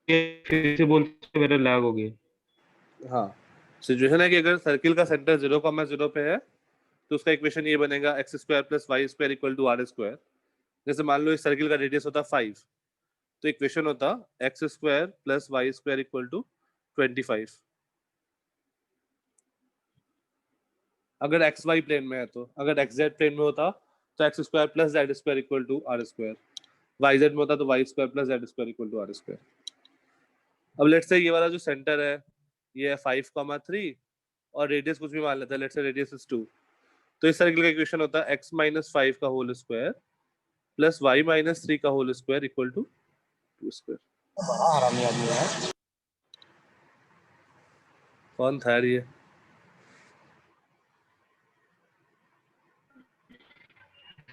S2: फिर से बोलते मेरा लैग हो गया।
S1: हाँ, सिचुएशन है कि अगर सर्किल का सेंटर 0,0 पे है, तो उसका इक्वेशन ये बनेगा X square plus Y square equal to R square. जैसे मान लो इस सर्किल का रेडियस होता 5, तो इक्वेशन होता X square plus Y square equal to 25। अगर एक्स वाई प्लेन में है तो, अगर एक्स जेड प्लेन में होता तो X square plus Z square equal to R square, Y Z में होता तो Y square plus Z square equal to R square. अब लेट्स से ये वाला जो सेंटर है ये है 5,3 और रेडियस कुछ भी मान लेते हैं, लेट्स से रेडियस इज 2, तो इस सर्किल का इक्वेशन होता है x माइनस 5 का whole square plus y minus 3 का whole square equal to 2 square.
S6: बड़ा हरामी आदमी है।
S1: कौन था यार ये?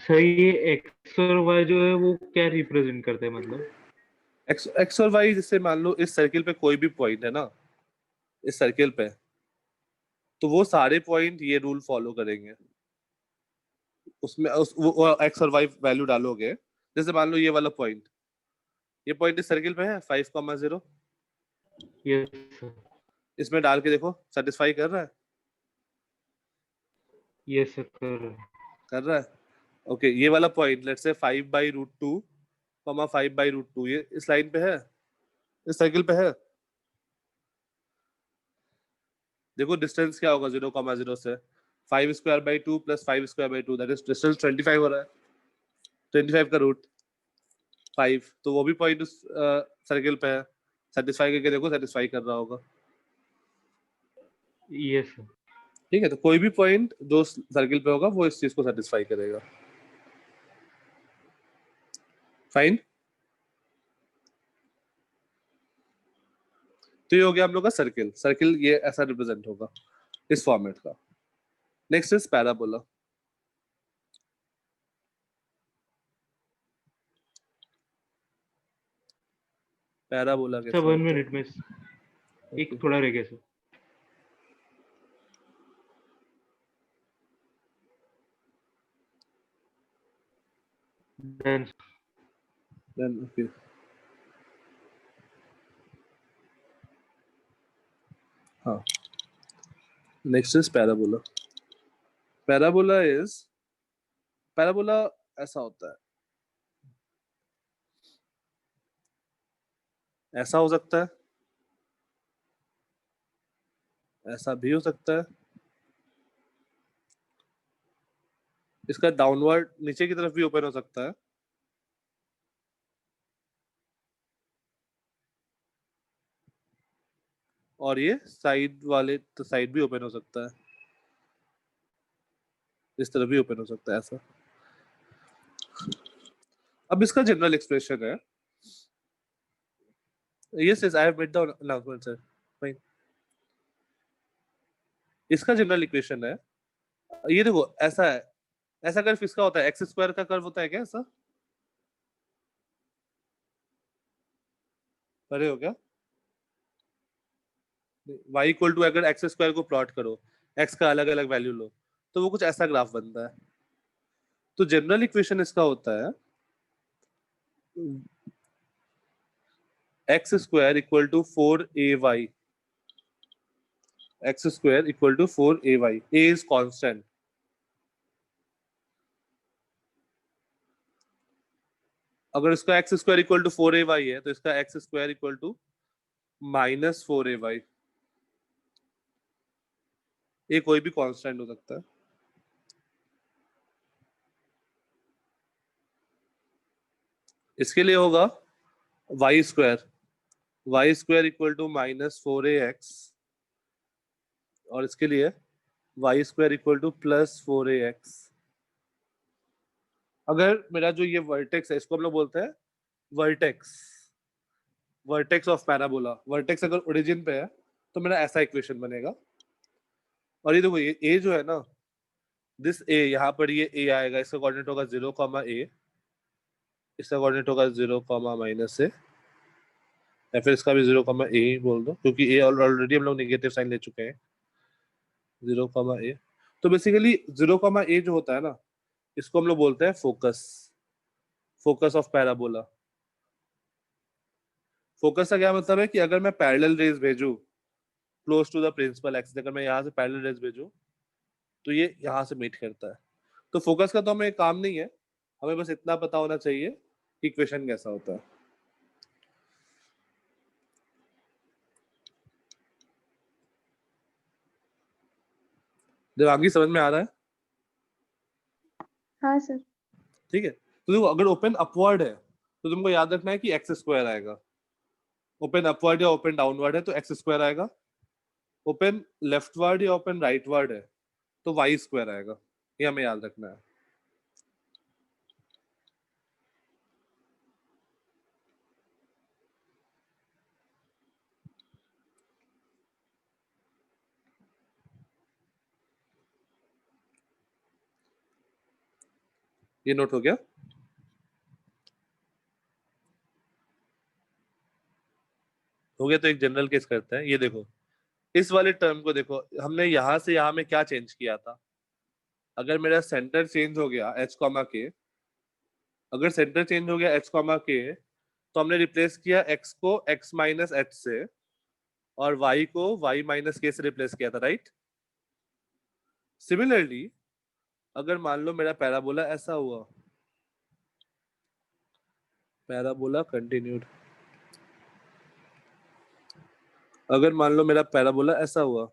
S2: सर ये एक्स और वाई जो है वो क्या रिप्रेजेंट करते हैं, मतलब
S1: x और y, जिससे मान लो इस सर्किल पे कोई भी पॉइंट है ना, इस सर्किल पे, तो वो सारे पॉइंट ये रूल फॉलो करेंगे, उसमें वो x और y वैल्यू डालोगे। जैसे मान लो ये वाला पॉइंट, ये पॉइंट इस सर्किल पे है 5,0,
S2: यस सर।
S1: इसमें डाल के देखो सेटिस्फाई कर रहा है,
S2: यस सर
S1: कर रहा है। ओके, ये वाला पॉइंट लेट्स से 5/√2, 5/√2 ये इस लाइन पे है, इस सर्किल पे है। देखो डिस्टेंस क्या होगा 0,0 से, 5²/2 प्लस 5²/2, दैट इज डिस्टेंस 25 हो रहा है, 25 का रूट 5, तो वो भी पॉइंट उस सर्किल पे है, सेटिस्फाई करके देखो, सेटिस्फाई कर रहा होगा।
S2: Yes sir.
S1: ठीक है, तो कोई भी पॉइंट जो सर्किल पे होगा वो इस चीज को सेटिस्फाई करेगा। फाइन, तो ये हो गया हम लोग का सर्किल। सर्किल ये ऐसा रिप्रेजेंट होगा इस फॉर्मेट का। Next is parabola. Parabola
S2: sir
S1: कैसे
S2: 1
S1: होता है?
S2: मिनट में एक थोड़ा रह गया सर। डन।
S1: Then, okay. हाँ, नेक्स्ट इज पैराबोला। पैराबोला ऐसा होता है, ऐसा हो सकता है, ऐसा भी हो सकता है, इसका डाउनवर्ड नीचे की तरफ भी ओपन हो सकता है, और ये साइड वाले तो साइड भी ओपन हो सकता है, इस तरफ भी ओपन हो सकता है, ऐसा। अब इसका जनरल एक्सप्रेशन है, yes yes I have made the announcement sir, fine. इसका जनरल इक्वेशन है, ये देखो ऐसा है, ऐसा कर्व किसका होता है? एक्स स्क्वायर का कर्व होता है क्या ऐसा? पढ़े हो क्या? y इक्वल टू, अगर एक्स स्क्वायर को प्लॉट करो, x का अलग अलग वैल्यू लो, तो वो कुछ ऐसा ग्राफ बनता है। तो जनरल इक्वेशन इसका होता है x square equal to 4ay. X square equal to 4ay. A is constant. अगर इसका x square equal to 4ay है तो इसका x square equal to minus 4ay. ये कोई भी कांस्टेंट हो सकता है. इसके लिए होगा y square equal to minus 4ax और इसके लिए y square equal to plus 4ax. अगर मेरा जो ये वर्टेक्स है इसको हम लोग बोलते हैं वर्टेक्स ऑफ पैराबोला. वर्टेक्स अगर ओरिजिन पे है तो मेरा ऐसा इक्वेशन बनेगा. और ये देखो ये a जो है ना, दिस a, यहाँ पर ये a आएगा, इसका कोऑर्डिनेट होगा 0, इसका कोऑर्डिनेट होगा 0, -a, या फिर इसका भी 0, a ही बोल दो क्योंकि a ऑलरेडी हम लोग नेगेटिव साइन ले चुके हैं. 0, a. तो बेसिकली 0, a जो होता है ना, इसको हम लोग बोलते हैं फोकस ऑफ पैराबोला. फोकस का क्या मतलब है कि अगर मैं पैरेलल रेज भेजूं close to the principal axis, अगर मैं यहाँ से पैरेलल रेज भेजूं तो ये यहाँ से मीट करता है. तो फोकस का तो हमें काम नहीं है, हमें बस इतना पता होना चाहिए कि इक्वेशन कैसा होता है. देवांगी समझ में आ रहा है?
S4: हाँ सर.
S1: ठीक है. तो देखो अगर ओपन अपवर्ड है तो तुमको याद रखना है कि एक्स स्क्वायर आएगा. ओपन अपवर्ड या ओपन डाउनवर्ड है तो एक्स स्क्वायर आएगा. ओपन लेफ्टवर्ड या ओपन राइटवर्ड है तो वाई स्क्वायर आएगा. ये हमें याद रखना है. ये नोट हो गया? हो गया. तो एक जनरल केस करते हैं. ये देखो इस वाले टर्म को देखो, हमने यहां से यहां में क्या चेंज किया था. अगर मेरा सेंटर चेंज हो गया h, k, अगर सेंटर चेंज हो गया h, k, तो हमने रिप्लेस किया x को x माइनस h से और y को y माइनस k से रिप्लेस किया था, राइट? सिमिलरली अगर मान लो मेरा पैराबोला ऐसा हुआ, पैराबोला कंटिन्यूड, अगर मान लो मेरा पैराबोला ऐसा हुआ,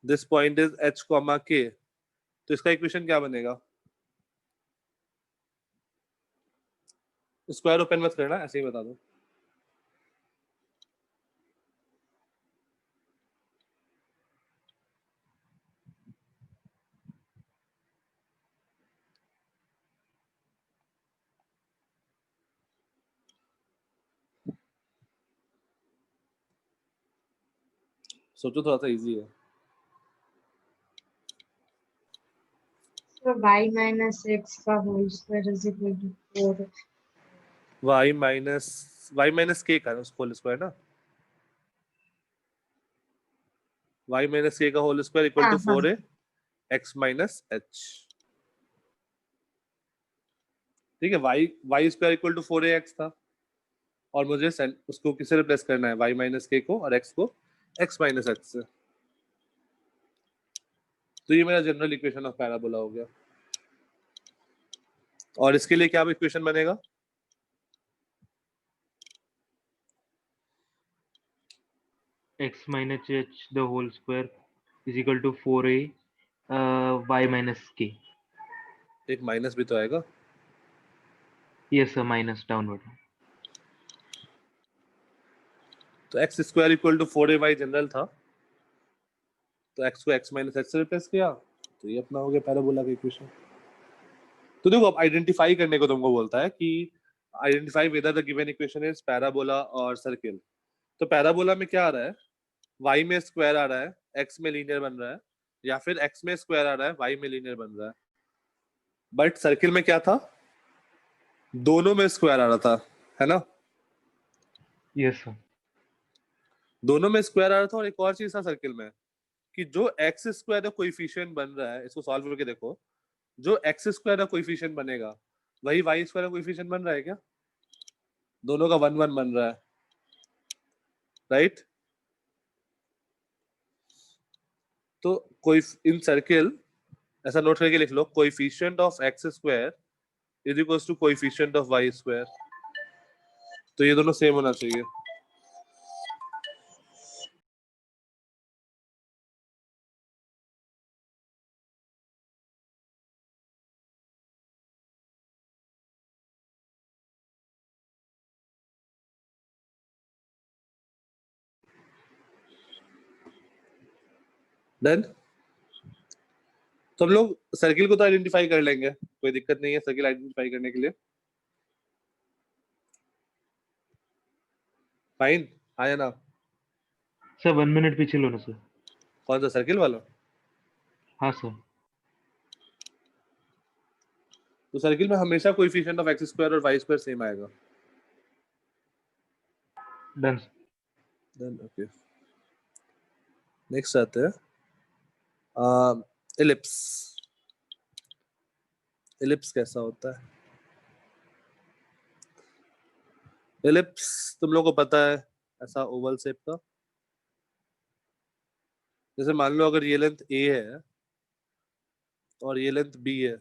S1: this point is h, k, तो इसका इक्वेशन क्या बनेगा? स्क्वायर ओपन मत करना, ऐसे ही बता दो. सोचो, थोड़ा सा इजी है.
S3: So y minus x का whole square is equal to 4.
S1: y minus k का होल स्क्वायर ना, y माइनस k का whole square equal to 4a x minus h. ठीक है. y square equal to 4ax था और मुझे उसको किससे रिप्लेस करना है? y माइनस k को, और x को x माइनस h से. तो ये मेरा जनरल इक्वेशन ऑफ पैराबोला हो गया. और इसके लिए क्या इक्वेशन बनेगा?
S2: x minus h the whole square is equal to 4a y minus k.
S1: एक माइनस भी तो आएगा.
S2: Yes sir, minus downward.
S1: तो x square equal to 4ay general था, तो x को x माइनस h से रिप्लेस किया, तो ये अपना हो गया पैराबोला का इक्वेशन. तो देखो अब आइडेंटिफाई करने को तुमको बोलता है कि identify whether the given equation is parabola और सर्किल. तो पैराबोला में क्या आ रहा है? y में स्क्वायर आ रहा है, x में लीनियर बन रहा है, या फिर x में स्क्वायर आ रहा है, y में लीनियर बन रहा है. बट सर्किल में क्या था? दोनों में स्क्वायर आ रहा था, है ना?
S2: Yes sir.
S1: दोनों में स्क्वायर आ रहा था. और एक और चीज था सर्किल में कि जो एक्स स्क्वायर का कोएफिशिएंट बन रहा है, इसको सॉल्व करके देखो, जो एक्स स्क्वायर का कोएफिशिएंट बनेगा वही वाई स्क्वायर का कोएफिशिएंट बन रहा है क्या? दोनों का 1 1 बन रहा है, राइट? तो कोई इन सर्किल ऐसा नोट करके लिख लो, coefficient of x square is equals to coefficient of Y square. तो ये दोनों सेम होना चाहिए। डन। तो हम लोग सर्किल को तो आइडेंटिफाई कर लेंगे, कोई दिक्कत नहीं है सर्किल आइडेंटिफाई करने के लिए। फाइन, आया ना?
S2: सर 1 मिनट पीछे लो ना सर।
S1: कौन सा सर्किल वाला?
S2: हाँ सर।
S1: तो सर्किल में हमेशा कोएफिशिएंट ऑफ एक्स स्क्वायर और वाई स्क्वायर सेम आएगा।
S2: डन।
S1: देन ओके, नेक्स्ट आते हैं इलिप्स। इलिप्स कैसा होता है? इलिप्स तुम लोगों को पता है, ऐसा ओवल शेप का। जैसे मान लो अगर ये लेंथ ए है और ये लेंथ बी है,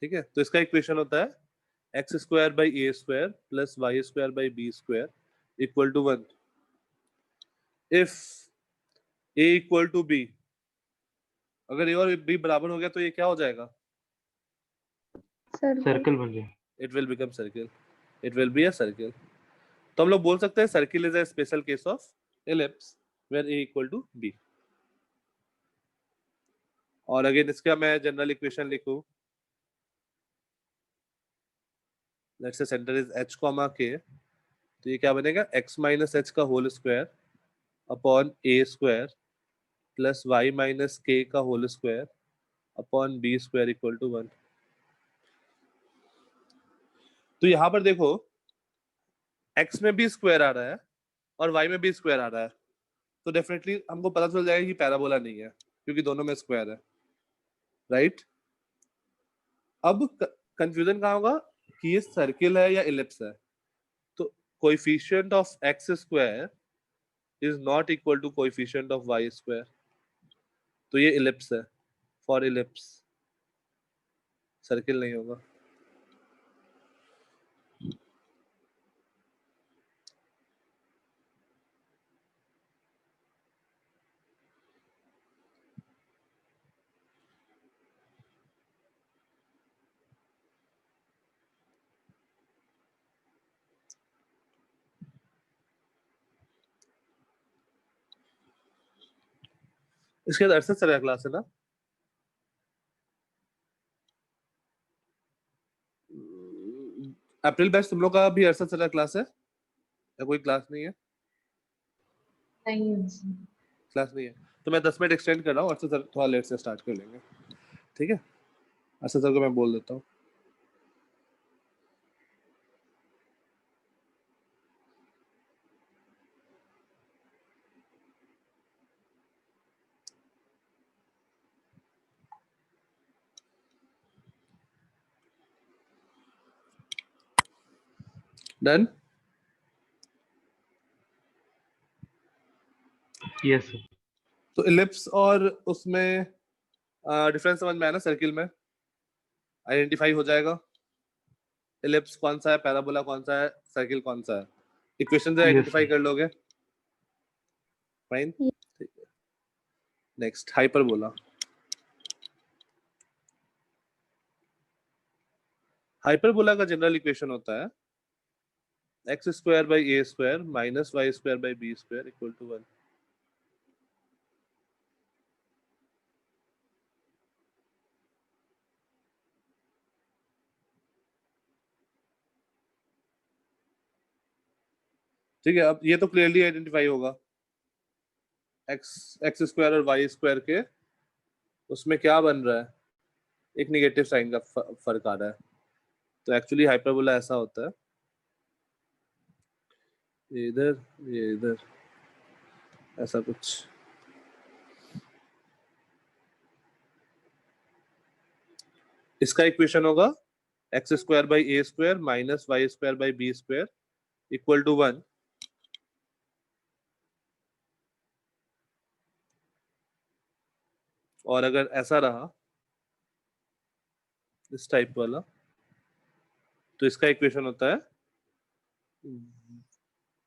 S1: ठीक है? तो इसका इक्वेशन होता है X square by A square plus Y square by B square equal to 1 if A equal to B. अगर ए और बी बराबर हो गया तो ये क्या हो जाएगा?
S2: सर्कल बन जाए।
S1: It will become circle, it will be a circle. तो हम लोग बोल सकते हैं circle is a special case of ellipse where A equal to B. और अगेन इसका मैं जनरल इक्वेशन लिखूं, let's say centre is h comma k, तो ये क्या बनेगा? x माइनस एच का whole square upon A square plus Y minus K का whole square upon B square equal to 1। तो यहाँ पर देखो x में भी स्क्वायर आ रहा है और y में भी स्क्वायर आ रहा है, तो डेफिनेटली हमको पता चल जाएगा कि पैराबोला नहीं है क्योंकि दोनों में स्क्वायर है, राइट? अब कंफ्यूजन कहाँ होगा कि ये सर्किल है या इलिप्स है। तो coefficient of x square is not equal to coefficient of Y square, तो ये इलिप्स है। फॉर इलिप्स सर्किल नहीं होगा। इसके बाद अरसद सर क्लास है ना? अप्रैल बैच तुम लोग का भी अरसद सर क्लास है या कोई क्लास नहीं है?
S3: नहीं है sir।
S1: क्लास नहीं है तो मैं 10 मिनट एक्सटेंड कर रहा हूँ, अरसद सर थोड़ा लेट से स्टार्ट कर लेंगे, ठीक है? अरसद सर को मैं बोल देता हूँ। डन।
S2: Yes sir.
S1: तो इलिप्स और उसमें डिफरेंस समझ में आया ना? सर्किल में आइडेंटिफाई हो जाएगा इलिप्स कौन सा है, पैराबोला कौन सा है, सर्किल कौन सा है, इक्वेशन से
S2: Yes,
S1: आइडेंटिफाई
S2: sir.
S1: कर लोगे। फाइन,
S4: Yes.
S1: ठीक है। Next hyperbola. हाइपरबोला का जनरल इक्वेशन होता है X square by A square minus Y square by B square equal to 1। ठीक है, अब ये तो क्लियरली आइडेंटिफाई होगा एक्स एक्स स्क्वायर और वाई स्क्वायर के उसमें क्या बन रहा है, एक निगेटिव साइन का फर्क आ रहा है। तो एक्चुअली हाइपरबोला ऐसा होता है, ये इधर ये इधर, ऐसा कुछ। इसका इक्वेशन होगा X square by A square minus Y square by B square equal to 1। और अगर ऐसा रहा इस टाइप वाला तो इसका इक्वेशन होता है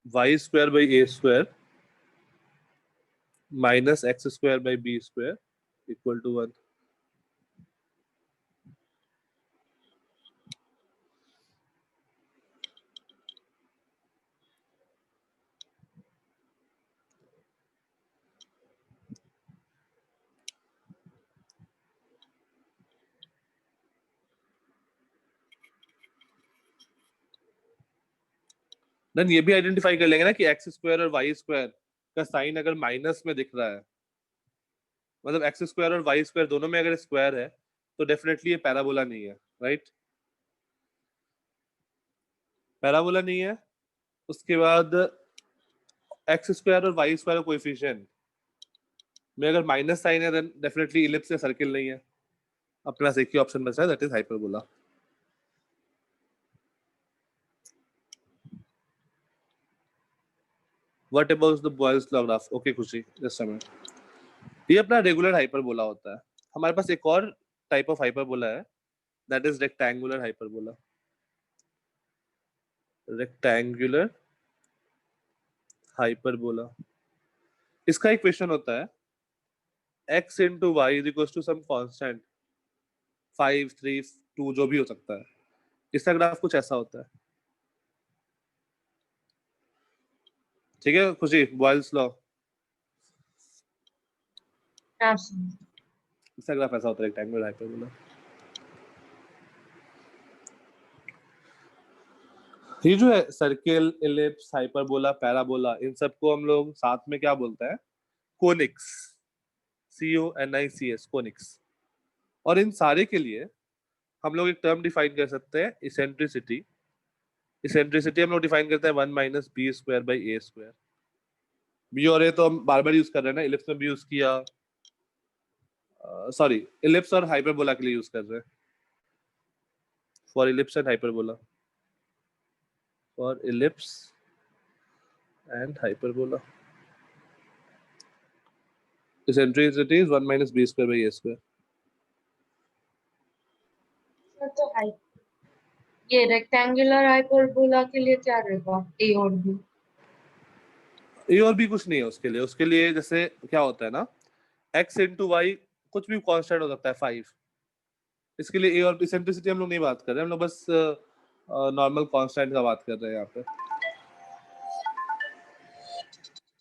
S1: Y square by A square minus X square by B square equal to 1। Then ये भी आइडेंटिफाई कर लेंगे ना कि एक्स स्क्वायर और वाई स्क्वायर का साइन अगर माइनस में दिख रहा है, मतलब एक्स स्क्वायर और वाई स्क्वायर दोनों में अगर स्क्वायर है तो डेफिनेटली ये पैराबोला नहीं है, राइट? पैराबोला नहीं है। उसके बाद एक्स स्क्वायर और वाई स्क्वायर कोएफिशिएंट में अगर माइनस साइन है देन डेफिनेटली इलिप्स या सर्किल नहीं है। अपने पास एक ही ऑप्शन बचा है, that is hyperbola. What about the Boyle's law graph? Okay खुशी, जस्ट अ मिनट। ये अपना रेगुलर हाइपरबोला होता है। हमारे पास एक और टाइप ऑफ हाइपरबोला है, that is rectangular hyperbola. Rectangular hyperbola, इसका इक्वेशन होता है x into y is equals to some constant 5, 3, 2 जो भी हो सकता है। इसका ग्राफ कुछ ऐसा होता है, ठीक है खुशी? बॉयल्स लॉ, इसका ग्राफ ऐसा होता है रेक्टेंगुलर हाइपरबोला। ये जो है सर्किल, इलिप्स, हाइपरबोला, पैराबोला, इन सबको हम लोग साथ में क्या बोलते हैं? Conics, CONICS, conics. और इन सारे के लिए हम लोग एक टर्म डिफाइन कर सकते हैं, इसेंट्रिसिटी। इसेंट्रिसिटी हम लोग डिफाइन करते हैं 1 minus B square by A square. B और ए तो हम बार बार यूज कर रहे हैं ना, इलिप्स में भी यूज किया, सॉरी इलिप्स और हाइपरबोला के लिए यूज कर रहे हैं, for ellipse and hyperbola, for ellipse and hyperbola. Eccentricity is 1 minus B square by A square.
S3: तो हाई ये रेक्टेंगुलर हाइपरबोला के लिए क्या रहेगा? ए और बी?
S1: ए और भी कुछ नहीं है उसके लिए। उसके लिए जैसे क्या होता है ना, x इंटू वाई कुछ भी कांस्टेंट हो सकता है 5। इसके लिए ए और इसेंट्रिसिटी हम लोग नहीं बात कर रहे हैं, हम लोग बस नॉर्मल कांस्टेंट का बात कर रहे हैं यहाँ पे।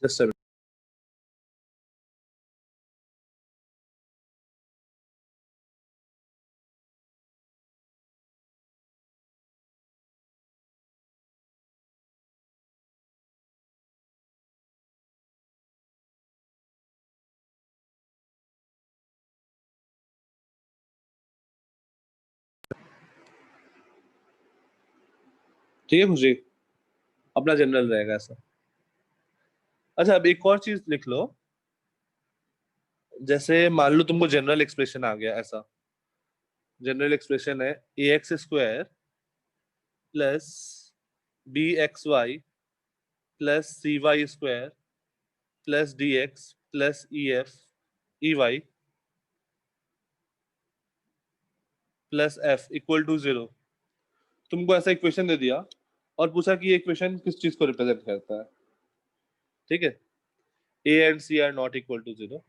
S1: जस्ट अ ठीक है खुशी, अपना जनरल रहेगा ऐसा। अच्छा अब एक और चीज लिख लो, जैसे मान लो तुमको जनरल एक्सप्रेशन आ गया ऐसा। जनरल एक्सप्रेशन है ax square plus bxy plus cy square plus dx plus ef ey plus f equal to 0। तुमको ऐसा इक्वेशन दे दिया और पूछा कि ये इक्वेशन किस चीज को रिप्रेजेंट करता है, ठीक है? a and c are not equal to 0।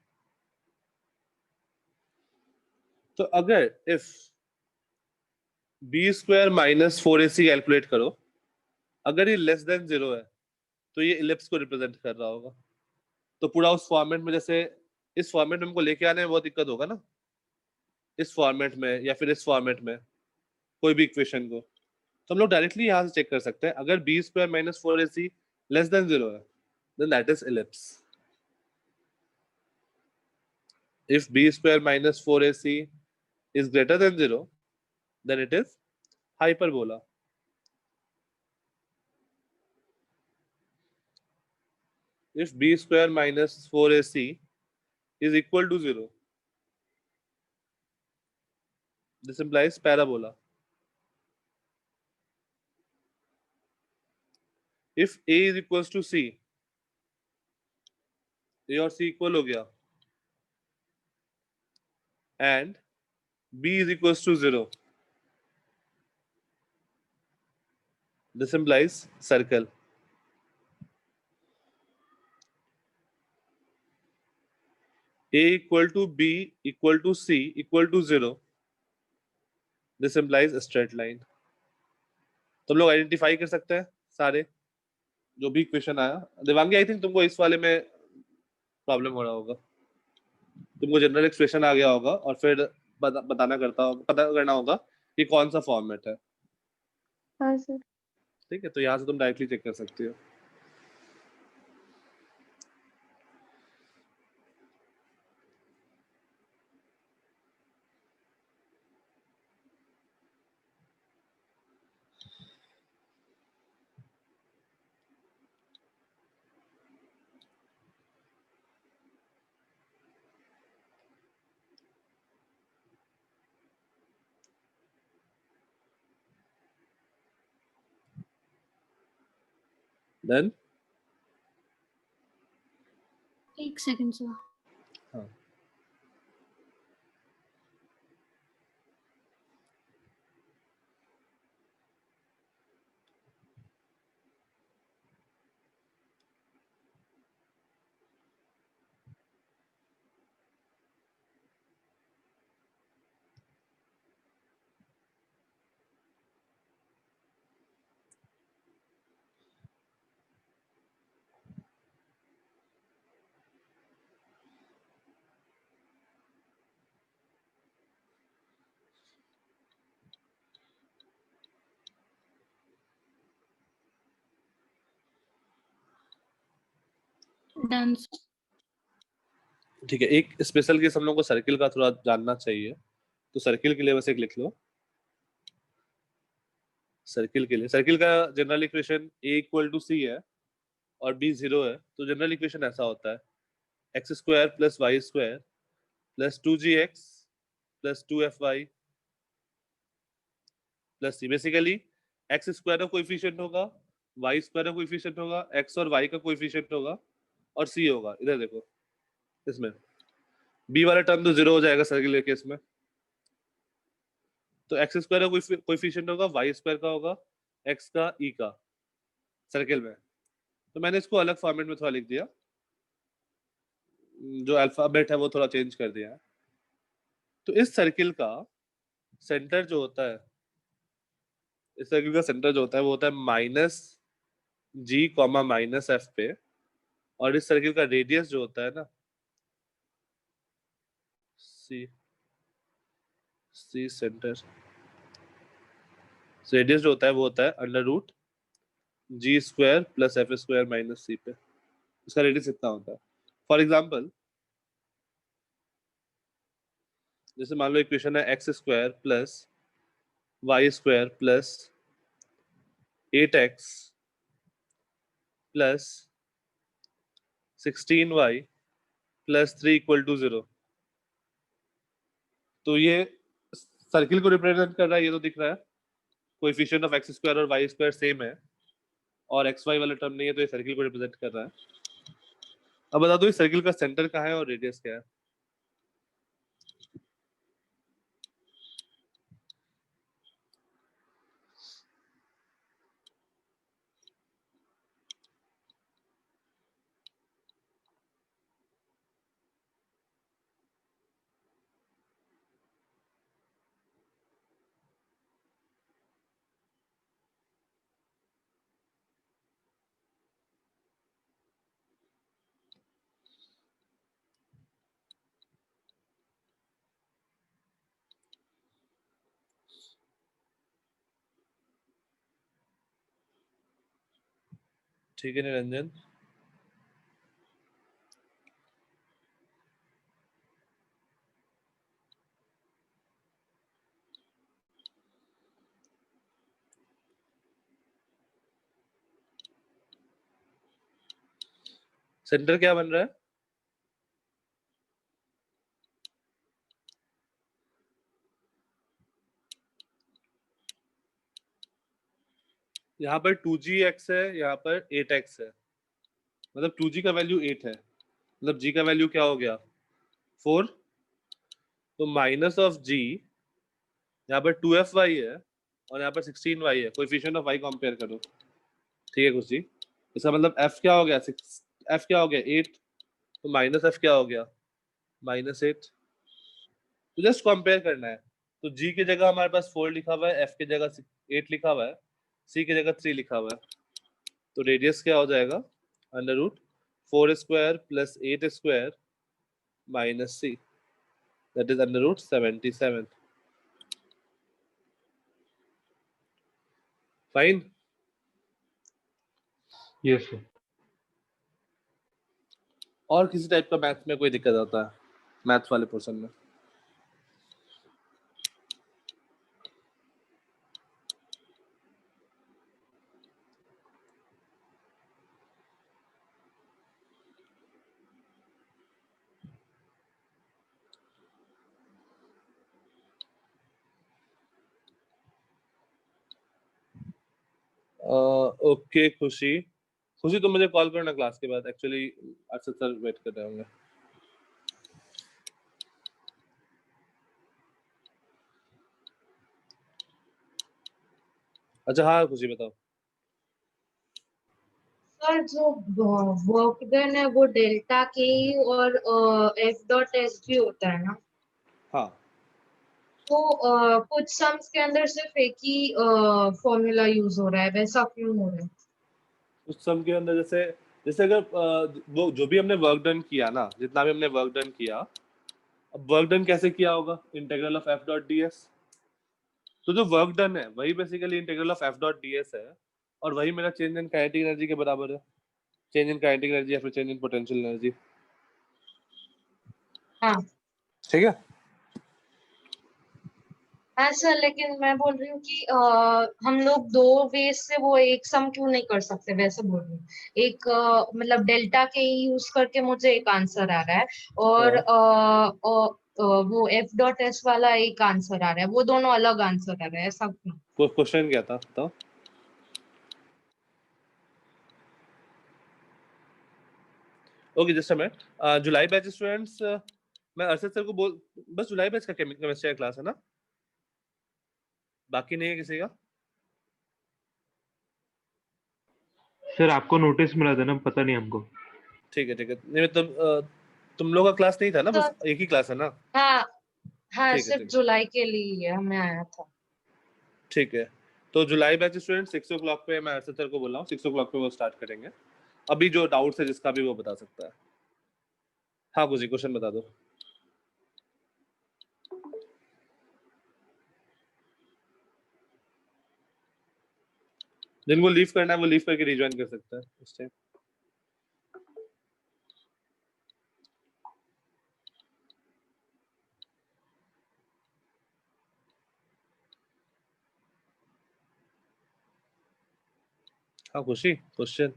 S1: तो अगर इफ B square minus 4ac calculate करो, अगर ये लेस देन 0 है तो ये इलिप्स को रिप्रेजेंट कर रहा होगा। तो पूरा उस फॉर्मेट में, जैसे इस फॉर्मेट में हमको लेके आने में बहुत दिक्कत होगा ना, इस फॉर्मेट में या फिर इस फॉर्मेट में कोई भी इक्वेशन को, तो हम लोग डायरेक्टली यहाँ से चेक कर सकते हैं। अगर B square minus 4ac less than 0 है then that is ellipse. If B square minus 4ac is greater than 0 then it is hyperbola. If b square minus 4ac is equal to 0 This implies parabola. If A is equals to C, A और C equal हो गया, and B is equals to 0, this implies circle. A equal to B equal to C equal to 0, this implies a straight line. तो हम लोग identify कर सकते हैं सारे जो भी क्वेश्चन आया. देवांगी, आई थिंक तुमको इस वाले में प्रॉब्लम हो रहा होगा. तुमको जनरल एक्सप्रेशन आ गया होगा और फिर पता करना होगा कि कौन सा फॉर्मेट है.
S4: हाँ सर.
S1: ठीक है, तो यहाँ से तुम डायरेक्टली चेक कर सकती हो. देन
S5: एक सेकंड सर.
S1: हाँ.
S5: डन.
S1: ठीक है, एक स्पेशल केस हम लोग को सर्किल का थोड़ा जानना चाहिए, तो सर्किल के लिए बस एक लिख लो. सर्किल के लिए, सर्किल का general equation A equal to C है और B 0 है, तो जनरल इक्वेशन ऐसा होता है x square plus Y square plus 2gx plus 2fy plus c. Basically x square का कोएफिशिएंट होगा, y स्क्वायर का कोएफिशिएंट होगा, x और y का कोएफिशिएंट होगा और c होगा. इधर देखो, इसमें b वाला टर्म तो 0 हो जाएगा सर्किल के केस में. तो x स्क्वायर का कोएफिशिएंट होगा, y स्क्वायर का होगा, x का e का सर्किल में. तो मैंने इसको अलग फॉर्मेट में थोड़ा लिख दिया, जो अल्फाबेट है वो थोड़ा चेंज कर दिया है. तो इस सर्किल का सेंटर जो होता है, इस सर्किल का सेंटर जो होता है वो होता है माइनस जी कॉमा माइनस एफ पे, और इस सर्किल का रेडियस जो होता है ना सी, सी सेंटर, रेडियस जो होता है वो होता है under root g square plus f square minus c पे. इसका रेडियस इतना होता है. फॉर एग्जाम्पल, जैसे मान लो इक्वेशन है X square plus Y square plus 8x plus 16y plus 3 equal to 0. तो ये सर्किल को रिप्रेजेंट कर रहा है, ये तो दिख रहा है. कोएफिशिएंट ऑफ एक्स स्क्वायर और वाई स्क्वायर सेम है और एक्स वाई वाला टर्म नहीं है, तो ये सर्किल को रिप्रेजेंट कर रहा है. अब बता दो इस सर्किल का सेंटर कहाँ है और रेडियस क्या है. ठीक है निरंजन. सेंटर क्या बन रहा है? यहाँ पर 2gx है, यहाँ पर 8x है, मतलब 2g का वैल्यू 8 है, मतलब g का वैल्यू क्या हो गया 4, तो माइनस ऑफ g, यहाँ पर 2fy है और यहाँ पर 16y है, कोएफिशिएंट ऑफ y कंपेयर करो, ठीक है कुछ जी। इसका मतलब f क्या हो गया 6, f क्या हो गया 8, तो माइनस f क्या हो गया -8, तो जस्ट कंपेयर करना है। तो g की जगह हमारे पास 4 लिखा हुआ है, f की जगह 8 लिखा हुआ है, c की जगह 3 लिखा हुआ है, तो रेडियस क्या हो जाएगा √4² + 8² - c, that is √77। Fine.
S2: Yes sir.
S1: और किसी टाइप का मैथ में कोई दिक्कत आता है मैथ्स वाले पोर्शन में? ओके खुशी, खुशी तुम मुझे कॉल करना क्लास के बाद, एक्चुअली अर्षद सर वेट कर रहे होंगे। अच्छा हाँ खुशी बताओ।
S3: सर जो वर्क डन है वो डेल्टा के और F.S भी होता है ना,
S1: हाँ
S3: तो कुछ सम्स के अंदर सिर्फ एक ही फॉर्मूला यूज हो रहा है, वैसा क्यों हो रहा है?
S1: उस सम के अंदर जैसे जैसे अगर वो जो भी हमने वर्क डन किया ना, जितना भी हमने वर्क डन किया, अब वर्क डन कैसे किया होगा इंटीग्रल ऑफ f.ds, तो जो वर्क डन है वही बेसिकली इंटीग्रल ऑफ f.ds है, और वही मेरा चेंज इन काइनेटिक एनर्जी के बराबर है, चेंज इन काइनेटिक एनर्जी या फिर चेंज इन पोटेंशियल एनर्जी,
S3: हाँ
S1: ठीक है।
S3: हाँ सर, लेकिन मैं बोल रही हूँ कि हम लोग दो वेज से वो एक सम क्यों नहीं कर सकते, वैसे बोल रही हूँ। एक मतलब डेल्टा के यूज करके मुझे एक आंसर आ रहा है, और वो F.S वाला एक आंसर आ रहा है, वो दोनों अलग आंसर आ रहा है, ऐसा क्यों?
S1: क्वेश्चन क्या था बताओ। Okay just a minute, July batch students, मैं अर्षद सर को बोल, बस जुलाई बैच का केमिस्ट्री का क्लास है ना, बाकी नहीं है किसी का?
S2: सर आपको नोटिस मिला था ना, पता नहीं हमको।
S1: ठीक है नहीं मतलब तुम लोग का क्लास नहीं था ना, बस
S3: सर
S1: एक ही क्लास है ना?
S3: हाँ हाँ,
S1: ठीक
S3: सिर्फ
S1: है
S3: जुलाई के लिए ही है, हमें आया था।
S1: ठीक है। तो जुलाई बैच स्टूडेंट 6 o'clock पे, मैं अर्षद सर को बोल रहा हूँ 6 o'clock पे वो स्टार्ट करेंगे। अभी जो डाउट्स है जिसका भी वो बता सकता है। हाँ कुछ क्वेश्चन बता दो। जिनको लीव करना है वो लीव करके रिज्वाइन कर सकता है उस टाइम। हाँ खुशी क्वेश्चन।